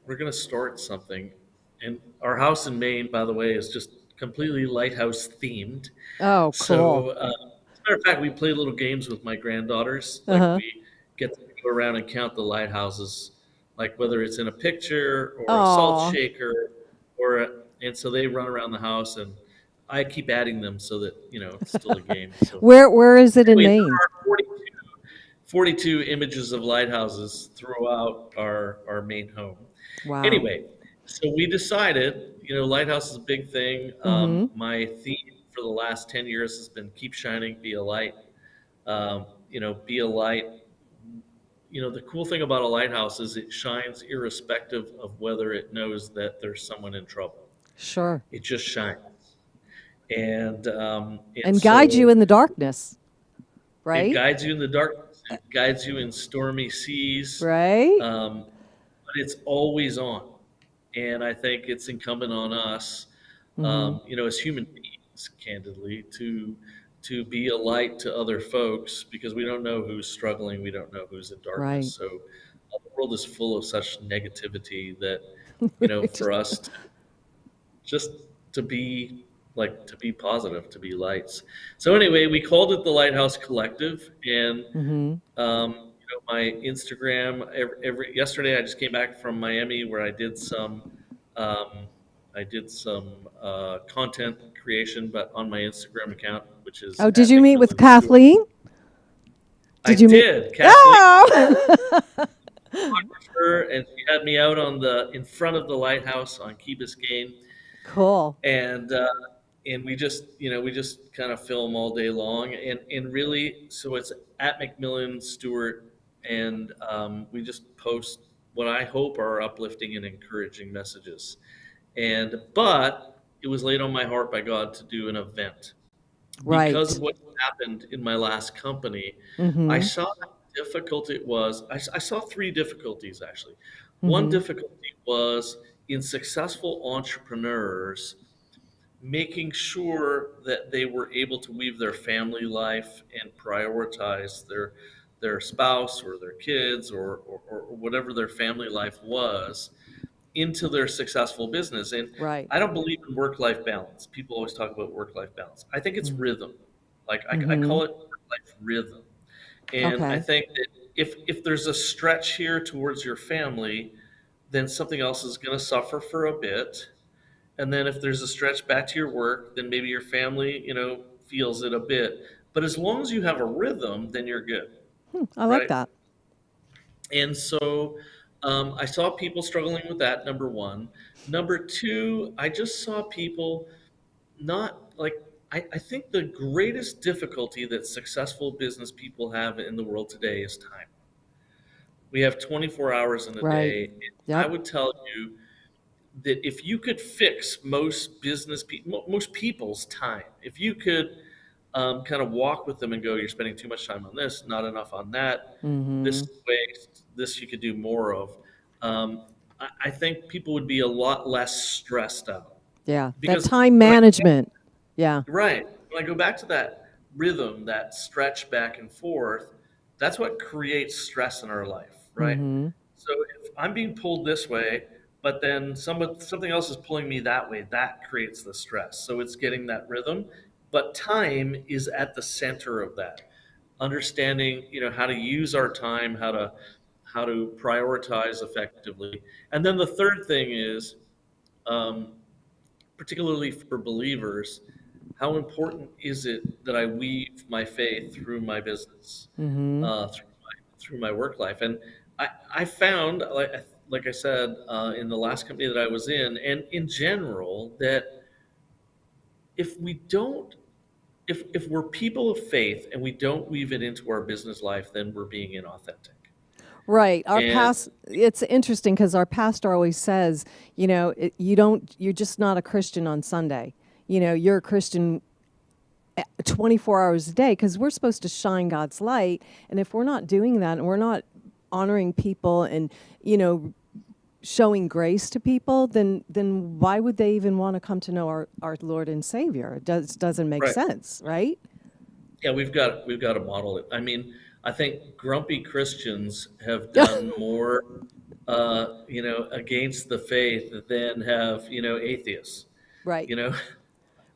"We're going to start something." And our house in Maine, by the way, is just completely lighthouse themed. Oh, cool. So, as a matter of fact, we play little games with my granddaughters. Like Uh-huh. we get to go around and count the lighthouses, like whether it's in a picture or a salt Aw. shaker, and so they run around the house, and I keep adding them so that it's still a game. So Where is it in anyway, Maine? there are 42 images of lighthouses throughout our main home. Wow. Anyway, so we decided, lighthouse is a big thing. Mhm. My theme for the last 10 years has been keep shining, be a light. Be a light. The cool thing about a lighthouse is it shines irrespective of whether it knows that there's someone in trouble. Sure. It just shines. And And guides you in the darkness, It right? guides you in the darkness. It guides you in stormy seas. Right? But it's always on. And I think it's incumbent on us, Mhm. as human beings, candidly, to be a light to other folks, because we don't know who's struggling. We don't know who's in darkness. Right. So the world is full of such negativity that, We for us just to be positive, to be lights. So anyway, we called it the Lighthouse Collective, and Mhm. my Instagram. Yesterday, I just came back from Miami where I did some content creation, but on my Instagram account, which is Oh, did at you meet with McMillan Stewart. Kathleen? I you meet? did. Kathleen, Oh! photographer, and she had me out in front of the lighthouse on Key Biscayne. Cool. And we just kind of film all day long, and really, so it's at McMillan Stewart, and we just post what I hope are uplifting and encouraging messages. But it was laid on my heart by God to do an event Right. because of what happened in my last company. Mhm. I saw how difficult it was. I saw three difficulties actually. One Mhm. difficulty was in successful entrepreneurs making sure that they were able to weave their family life and prioritize their spouse or their kids or whatever their family life was into their successful business. And Right. I don't believe in work-life balance. People always talk about work-life balance. I think it's rhythm. Like I Mhm. call it work-life rhythm. And I Okay. think that if there's a stretch here towards your family, then something else is going to suffer for a bit. And then if there's a stretch back to your work, then maybe your family, feels it a bit. But as long as you have a rhythm, then you're good, I like right? that. And so I saw people struggling with that, number one. Number two, I just saw people not like, I think the greatest difficulty that successful business people have in the world today is time. We have 24 hours in a Right. day. And Yep. I would tell you that if you could fix most people's time, if you could kind of walk with them and go, you're spending too much time on this, not enough on that, this Mhm. is waste, this you could do more of. I think people would be a lot less stressed out. Yeah. That Because time when I- management. Yeah. Right. When I go back to that rhythm, that stretch back and forth, that's what creates stress in our life, right? Mhm. So if I'm being pulled this way, but then something else is pulling me that way, that creates the stress. So it's getting that rhythm, but time is at the center of that. Understanding, how to use our time, how to prioritize effectively. And then the third thing is, particularly for believers, how important is it that I weave my faith through my business, Mhm. through my work life? And I found, like, like I said, in the last company that I was in, and in general, that if we don't, if we're people of faith and we don't weave it into our business life, then we're being inauthentic. Right. And It's interesting because our pastor always says, you're just not a Christian on Sunday. You're a Christian 24 hours a day because we're supposed to shine God's light. And if we're not doing that and we're not honoring people and, showing grace to people, then why would they even want to come to know our Lord and Savior? It doesn't make sense, right? Yeah, we've got to model it. I mean, I think grumpy Christians have done more, against the faith than have, atheists. Right. I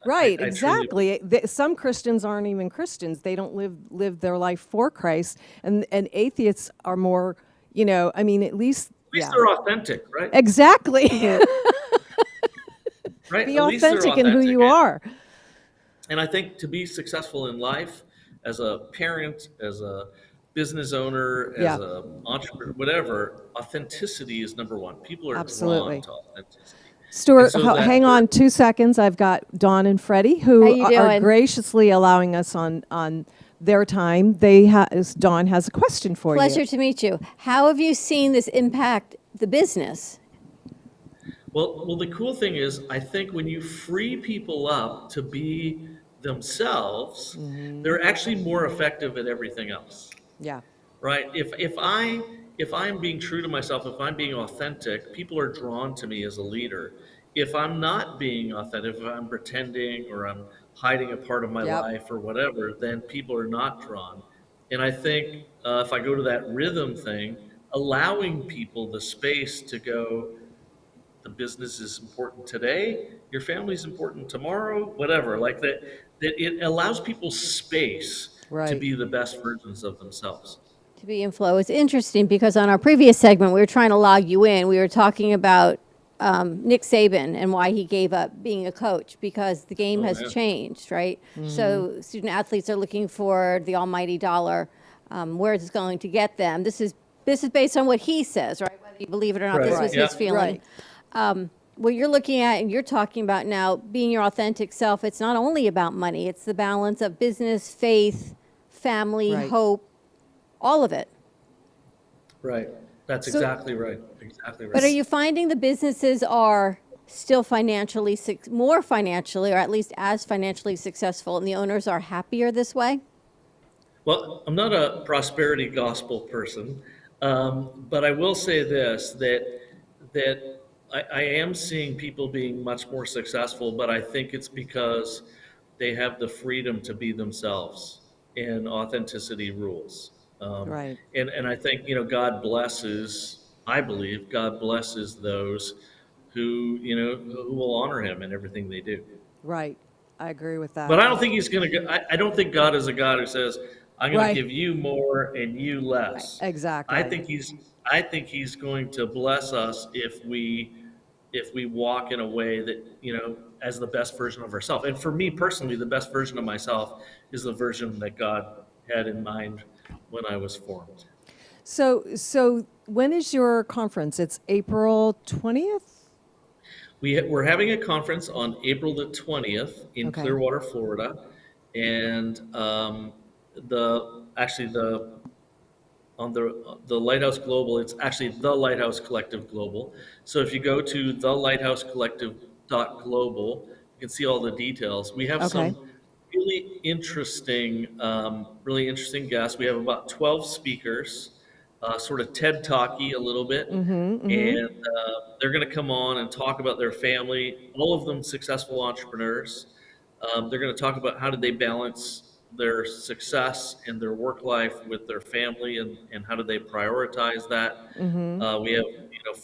Right, truly exactly. Some Christians aren't even Christians. They don't live their life for Christ. And atheists are more, at least they're authentic, right? Exactly. Right. Be At least they're authentic in who you are. And I think to be successful in life, as a parent, as a business owner, as a entrepreneur, whatever, authenticity is number one. People are drawn to authenticity. Stuart, hang on 2 seconds. I've got Dawn and Freddie who are graciously allowing us on their time. Dawn has a question for you. Pleasure to meet you. How have you seen this impact the business? Well, the cool thing is, I think when you free people up to be themselves, they're actually more effective at everything else. Yeah. Right. If I'm being true to myself, if I'm being authentic, people are drawn to me as a leader. If I'm not being authentic, if I'm pretending or I'm hiding a part of my life or whatever, then people are not drawn. And I think if I go to that rhythm thing, allowing people the space to go, the business is important today, your family's important tomorrow, whatever, like that it allows people space to be the best versions of themselves. To be in flow. It's interesting because on our previous segment, we were trying to log you in. We were talking about Nick Saban and why he gave up being a coach because the game has changed, right? So student athletes are looking for the almighty dollar. Where it's going to get them. This is based on what he says, right? Whether you believe it or not, this was his feeling. What you're looking at and you're talking about now, being your authentic self, it's not only about money. It's the balance of business, faith, family, hope, all of it. Right. That's exactly right. Exactly right. But are you finding the businesses are still more financially, or at least as financially successful, and the owners are happier this way? Well, I'm not a prosperity gospel person, but I will say this, that I am seeing people being much more successful, but I think it's because they have the freedom to be themselves and authenticity rules. And I think, I believe God blesses those who will honor him in everything they do. Right. I agree with that. But I don't think he's going to, I don't think God is a God who says, I'm going to give you more and you less. Exactly. I think he's going to bless us if we walk in a way that, as the best version of ourselves. And for me personally, the best version of myself is the version that God had in mind when I was formed. So when is your conference? It's April 20th? We're having a conference on April the 20th in Clearwater, Florida. And on the Lighthouse Global, it's actually the Lighthouse Collective Global. So if you go to thelighthousecollective.global, you can see all the details. We have some really interesting guests. We have about 12 speakers, sort of TED Talky a little bit, and they're going to come on and talk about their family. All of them successful entrepreneurs. They're going to talk about how did they balance their success and their work life with their family, and how do they prioritize that. We have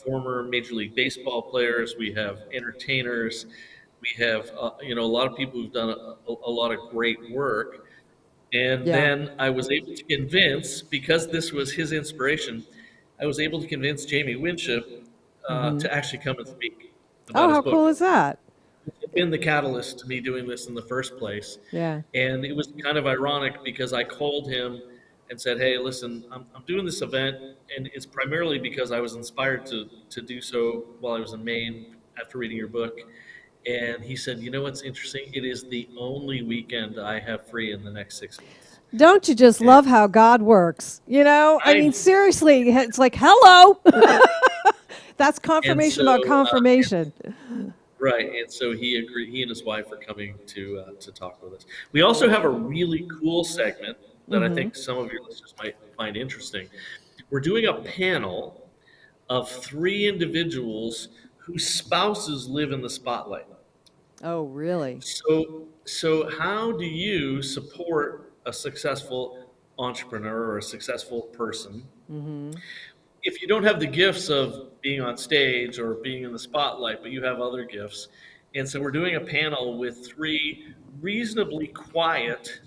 former Major League Baseball players, we have entertainers, we have a lot of people who've done a lot of great work. And then I was able to convince, because this was his inspiration, I was able to convince Jamie Winship to actually come and speak about his book. How cool is that? It's been the catalyst to me doing this in the first place. Yeah. And it was kind of ironic because I called him and said, hey, listen, I'm doing this event, and it's primarily because I was inspired to do so while I was in Maine after reading your book. And he said, you know what's interesting? It is the only weekend I have free in the next 6 weeks. Don't you just love how God works? You know, I mean, seriously, it's like, hello. That's confirmation about confirmation. Right, and so he agreed. He and his wife are coming to talk with us. We also have a really cool segment that I think some of your listeners might find interesting. We're doing a panel of 3 individuals whose spouses live in the spotlight. Oh, really? So how do you support a successful entrepreneur or a successful person if you don't have the gifts of being on stage or being in the spotlight, but you have other gifts? And so we're doing a panel with 3 reasonably quiet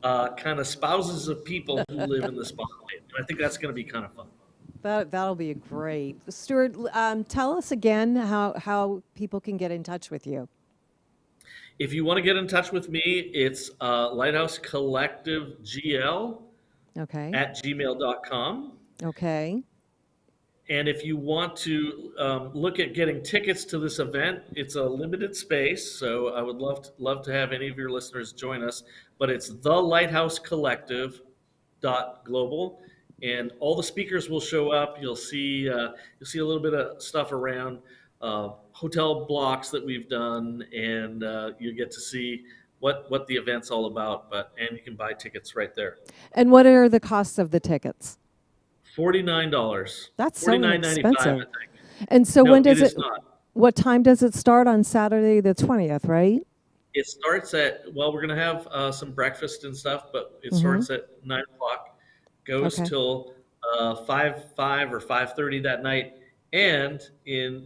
kind of spouses of people who live in the spotlight. And I think that's going to be kind of fun. That'll be great. Stuart, tell us again how people can get in touch with you. If you want to get in touch with me, it's Lighthouse Collective GL at gmail.com. Okay. And if you want to look at getting tickets to this event, it's a limited space, so I would love to have any of your listeners join us. But it's thelighthousecollective.global, and all the speakers will show up. You'll see a little bit of stuff around hotel blocks that we've done, and you get to see what the event's all about. And you can buy tickets right there. And what are the costs of the tickets? $49. That's so $49.95, expensive. I think. And so No, when does it is not. What time does it start on Saturday the 20th, right? It starts at, well, we're going to have some breakfast and stuff, but it starts at 9 o'clock, goes till 5 or 5:30 that night. And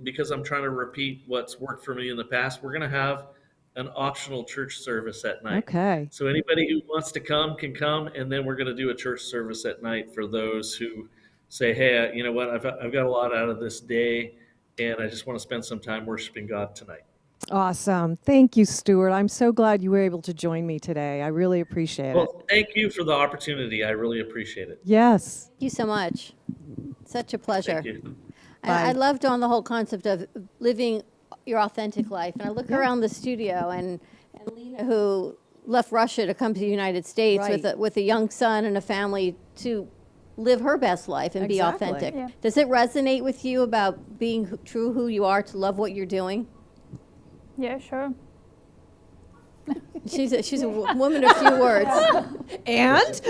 because I'm trying to repeat what's worked for me in the past, we're going to have an optional church service at night. Okay. So anybody who wants to come can come, and then we're going to do a church service at night for those who say, hey, you know what, I've got a lot out of this day, and I just want to spend some time worshiping God tonight. Awesome. Thank you, Stuart. I'm so glad you were able to join me today. I really appreciate it. Well, thank you for the opportunity. I really appreciate it. Yes. Thank you so much. Such a pleasure. Thank you. And I loved on the whole concept of living your authentic life. And I look around the studio and Lena, who left Russia to come to the United States with a young son and a family to live her best life and be authentic. Yeah. Does it resonate with you about being true who you are, to love what you're doing? Yeah, sure. She's a woman of few words. And?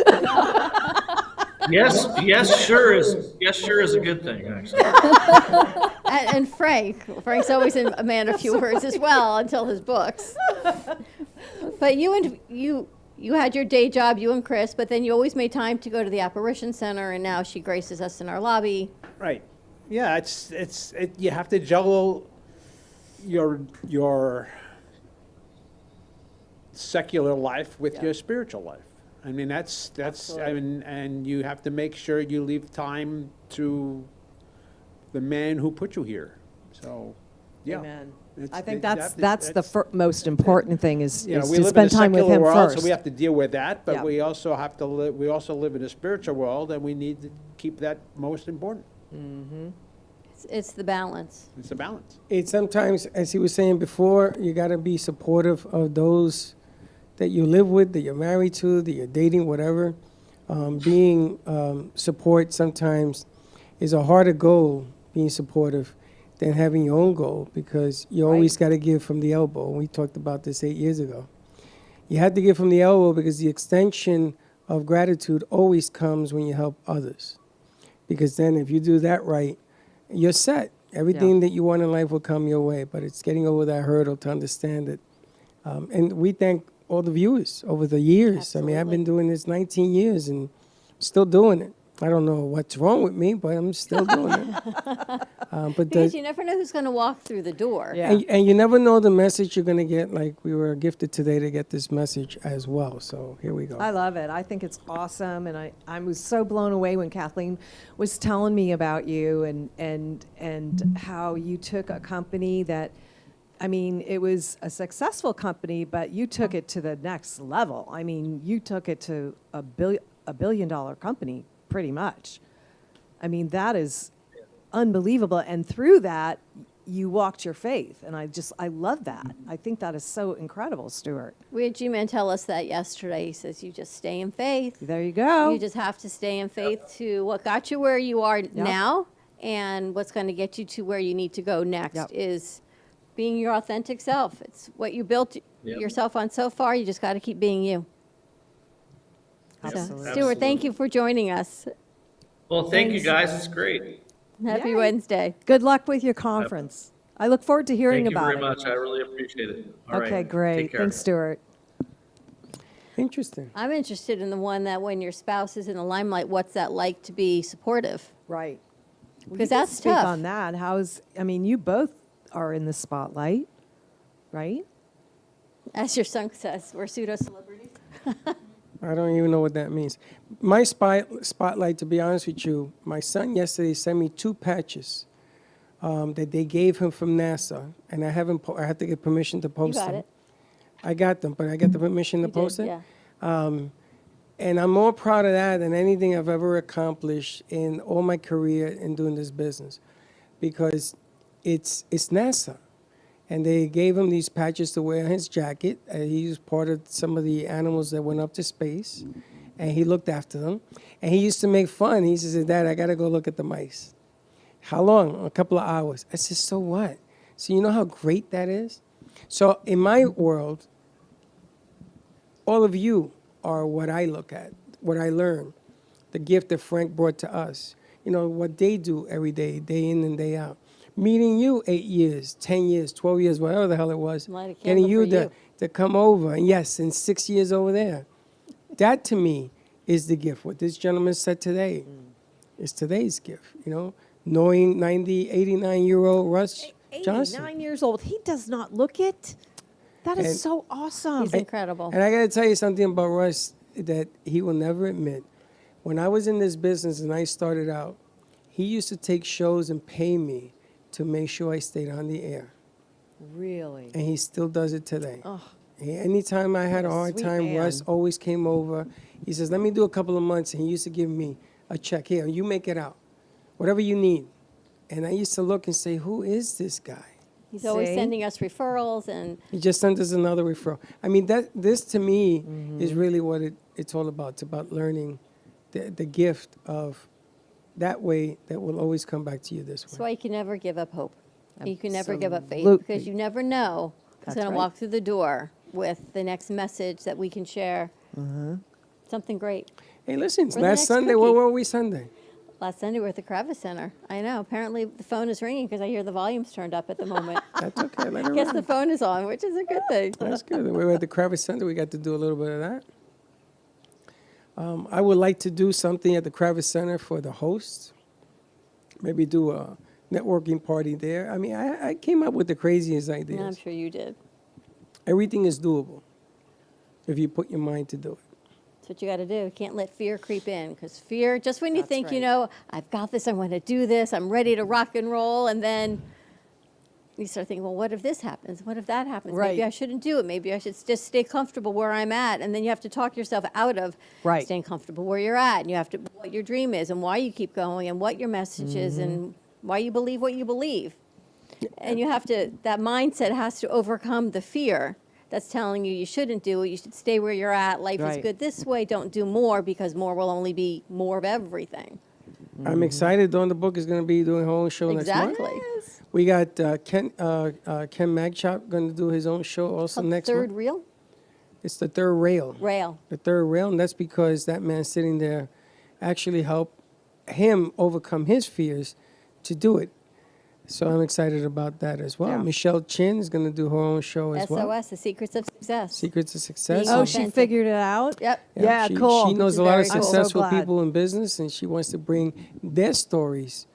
Yes, sure is a good thing, actually. And Frank's always a man of few words as well until his books. But you had your day job, you and Chris, but then you always made time to go to the Apparition Center, and now she graces us in our lobby. Right. Yeah, you have to juggle your secular life with your spiritual life. I mean, that's I mean, and you have to make sure you leave time to the man who put you here. So, yeah. Amen. I think that's the most important thing is we to live spend in a time with secular him world, first. so we have to deal with that. But Yeah. we also have to live. We also live in a spiritual world, and we need to keep that most important. Mm-hmm. It's the balance. It's a balance. It's sometimes, as he was saying before, you got to be supportive of those that you live with, that you're married to, that you're dating, whatever. Being support sometimes is a harder goal, being supportive, than having your own goal, because you always got to give from the elbow. We talked about this 8 years ago. You have to give from the elbow because the extension of gratitude always comes when you help others. Because then if you do that right, you're set. Everything that you want in life will come your way, but it's getting over that hurdle to understand it. And we thank all the viewers over the years. Absolutely. I mean, I've been doing this 19 years and still doing it. I don't know what's wrong with me, but I'm still doing it. Because you never know who's going to walk through the door. Yeah. And you never know the message you're going to get. Like, we were gifted today to get this message as well. So here we go. I love it. I think it's awesome, and I was so blown away when Kathleen was telling me about you and how you took a company that, I mean, it was a successful company, but you took it to the next level. I mean, you took it to a $1 billion company, pretty much. I mean, that is unbelievable. And through that, you walked your faith. And I love that. I think that is so incredible, Stuart. We had G-Man tell us that yesterday. He says, you just stay in faith. There you go. You just have to stay in faith to what got you where you are now, and what's going to get you to where you need to go next is being your authentic self. It's what you built yourself on so far. You just got to keep being you. Absolutely. So, Stuart, thank you for joining us. Well, thank you guys. It's great. Happy Wednesday. Good luck with your conference. I look forward to hearing about it. Thank you very much. I really appreciate it. All right. Okay, great. Take care. Thanks, Stuart. Interesting. I'm interested in the one that when your spouse is in the limelight, what's that like to be supportive? Right. Because that's speak tough. on that. You both are in the spotlight, right? As your son says, we're pseudo-celebrities. I don't even know what that means. My spotlight, to be honest with you, my son yesterday sent me 2 patches that they gave him from NASA, and I have to get permission to post got them. it. I got them, but I got the permission to You post did, it. yeah. And I'm more proud of that than anything I've ever accomplished in all my career in doing this business, because it's NASA. And they gave him these patches to wear on his jacket. He was part of some of the animals that went up to space, and he looked after them. And he used to make fun. He says, Dad, I got to go look at the mice. How long? A couple of hours. I said, so what? So you know how great that is? So in my world, all of you are what I look at, what I learn, the gift that Frank brought to us. You know, what they do every day in and day out. Meeting you 8 years, 10 years, 12 years, whatever the hell it was. Getting you to come over. And yes, and 6 years over there. That to me is the gift. What this gentleman said today is today's gift. You know, knowing 89-year-old Russ Johnson. 89 years old. He does not look it. That is And- so awesome. He's incredible. And I got to tell you something about Russ that he will never admit. When I was in this business and I started out, he used to take shows and pay me to make sure I stayed on the air. Really? And he still does it today. Oh. Anytime I had a hard Sweet time, man. Russ always came over. He says, let me do a couple of months. And he used to give me a check. Here, you make it out. Whatever you need. And I used to look and say, who is this guy? He's always See? sending us referrals, and He just sent us another referral. I mean, this to me is really what it's all about. It's about learning the gift of that way that will always come back to you this that's way. why you can never give up hope. You can never give up faith, Absolutely. because you never know who's That's going right. to walk through the door with the next message that we can share. Something great. Hey, listen, Or the last next Sunday, cookie. where were we Sunday? Last Sunday, we're at the Kravis Center. I know. Apparently, the phone is ringing because I hear the volume's turned up at the moment. That's okay. Let it Guess run. the phone is on, which is a good thing. That's good. We were at the Kravis Center. We got to do a little bit of that. I would like to do something at the Kravis Center for the hosts. Maybe do a networking party there. I mean, I came up with the craziest ideas. I'm sure you did. Everything is doable if you put your mind to do it. That's what you got to do. You can't let fear creep in, because fear, just when you think, you know, I've got this, I'm going to do this, I'm ready to rock and roll, and then you start thinking, well, what if this happens? What if that happens? Right. Maybe I shouldn't do it. Maybe I should just stay comfortable where I'm at. And then you have to talk yourself out of Right. staying comfortable where you're at. And you have to, what your dream is and why you keep going and what your message is and why you believe what you believe. And you have to, that mindset has to overcome the fear that's telling you shouldn't do it. You should stay where you're at. Life is Right. good this way. Don't do more, because more will only be more of everything. I'm excited. Dawn the Book is going to be doing her own show next month. Exactly. We got Ken Magchop going to do his own show also next Third month. reel? It's the third rail. Rail. The third rail, and that's because that man sitting there actually helped him overcome his fears to do it. So I'm excited about that as well. Yeah. Michelle Chin is going to do her own show as well. SOS, the secrets of success. Secrets of Success. Being Oh, she authentic. figured it out? Yep. Yeah, she, cool. She knows Which is a lot of very cool. I'm so successful glad. people in business, and she wants to bring their stories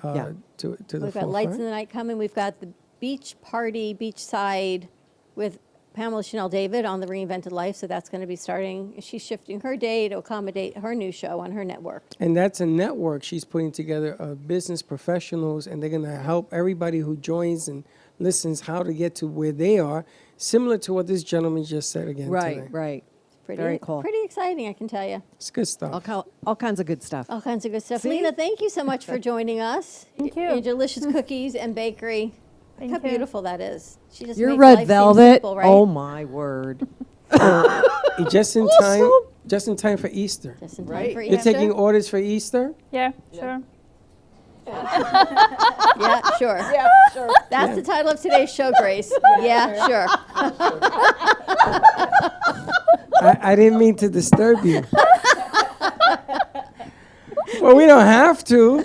Yeah. to the We've got forefront. Lights in the Night coming. We've got the beach party, beachside with Pamela Chanel David on the Reinvented Life. So that's going to be starting. She's shifting her day to accommodate her new show on her network. And that's a network she's putting together of business professionals, and they're going to help everybody who joins and listens how to get to where they are, similar to what this gentleman just said again Right, today. right. Very cool. Pretty exciting, I can tell you. It's good stuff. All kinds of good stuff. All kinds of good stuff. See? Lena, thank you so much for joining us. Thank you. Your delicious cookies and bakery. Look how beautiful that is. She just Your makes red life seem velvet. simple, right? Oh my word. Just in time. Just in time for Easter. Just in time for You're Easter? taking orders for Easter? Yeah, sure. Yeah, sure. Yeah, sure. That's the title of today's show, Grace. Yeah, sure. I didn't mean to disturb you. Well, we don't have to.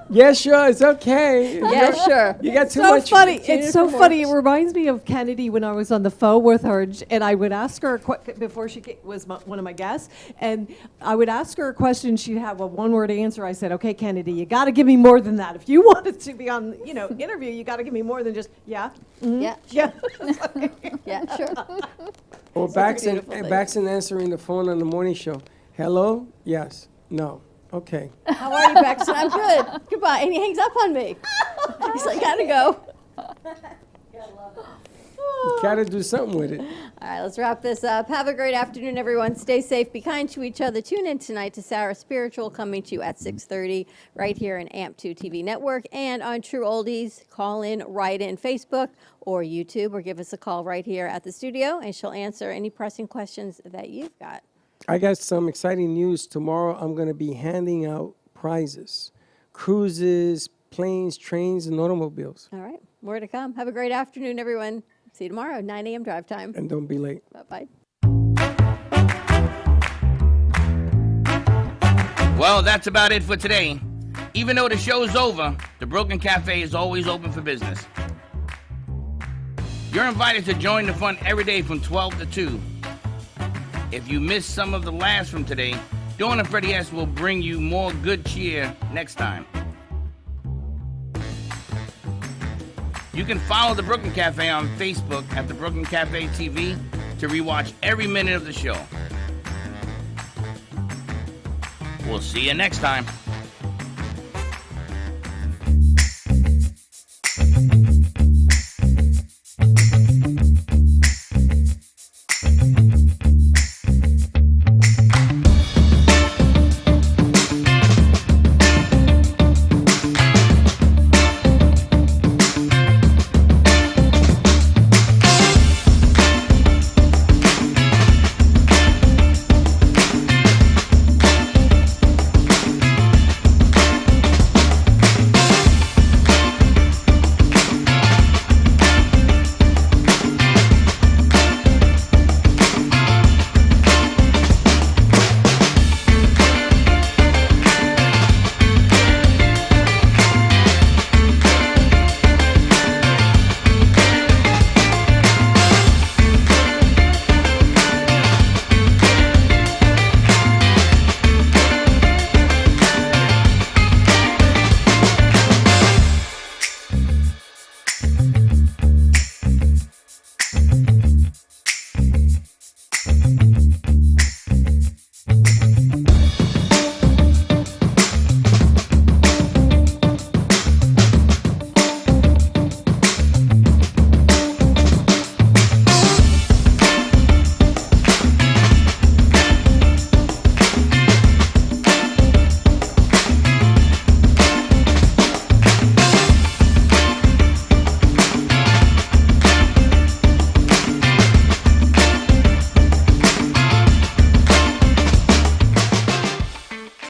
Yeah, sure, it's okay. Yeah, sure. You got too so much. funny. It's so funny. It reminds me of Kennedy when I was on the phone with her, and I would ask her before she was one of my guests, and I would ask her a question. She'd have a one-word answer. I said, "Okay, Kennedy, you got to give me more than that. If you wanted to be on, interview, you got to give me more than just yeah, Yeah, yeah." yeah, sure. Well, beautiful thing. Baxton answering the phone on the morning show. Hello? Yes. No. Okay. How are you, Baxter? I'm good. Goodbye. And he hangs up on me. He's like, gotta go. You gotta do something with it. All right, let's wrap this up. Have a great afternoon, everyone. Stay safe. Be kind to each other. Tune in tonight to Sarah Spiritual, coming to you at 6:30 right here in AMP2 TV Network and on True Oldies. Call in, write in Facebook or YouTube, or give us a call right here at the studio, and she'll answer any pressing questions that you've got. I got some exciting news. Tomorrow I'm going to be handing out prizes. Cruises, planes, trains, and automobiles. All right, more to come. Have a great afternoon, everyone. See you tomorrow, 9 a.m. drive time. And don't be late. Bye-bye. Well, that's about it for today. Even though the show's over, the Broken Cafe is always open for business. You're invited to join the fun every day from 12 to 2. If you missed some of the laughs from today, Dawn and Freddie S. will bring you more good cheer next time. You can follow the Brooklyn Cafe on Facebook at the Brooklyn Cafe TV to rewatch every minute of the show. We'll see you next time.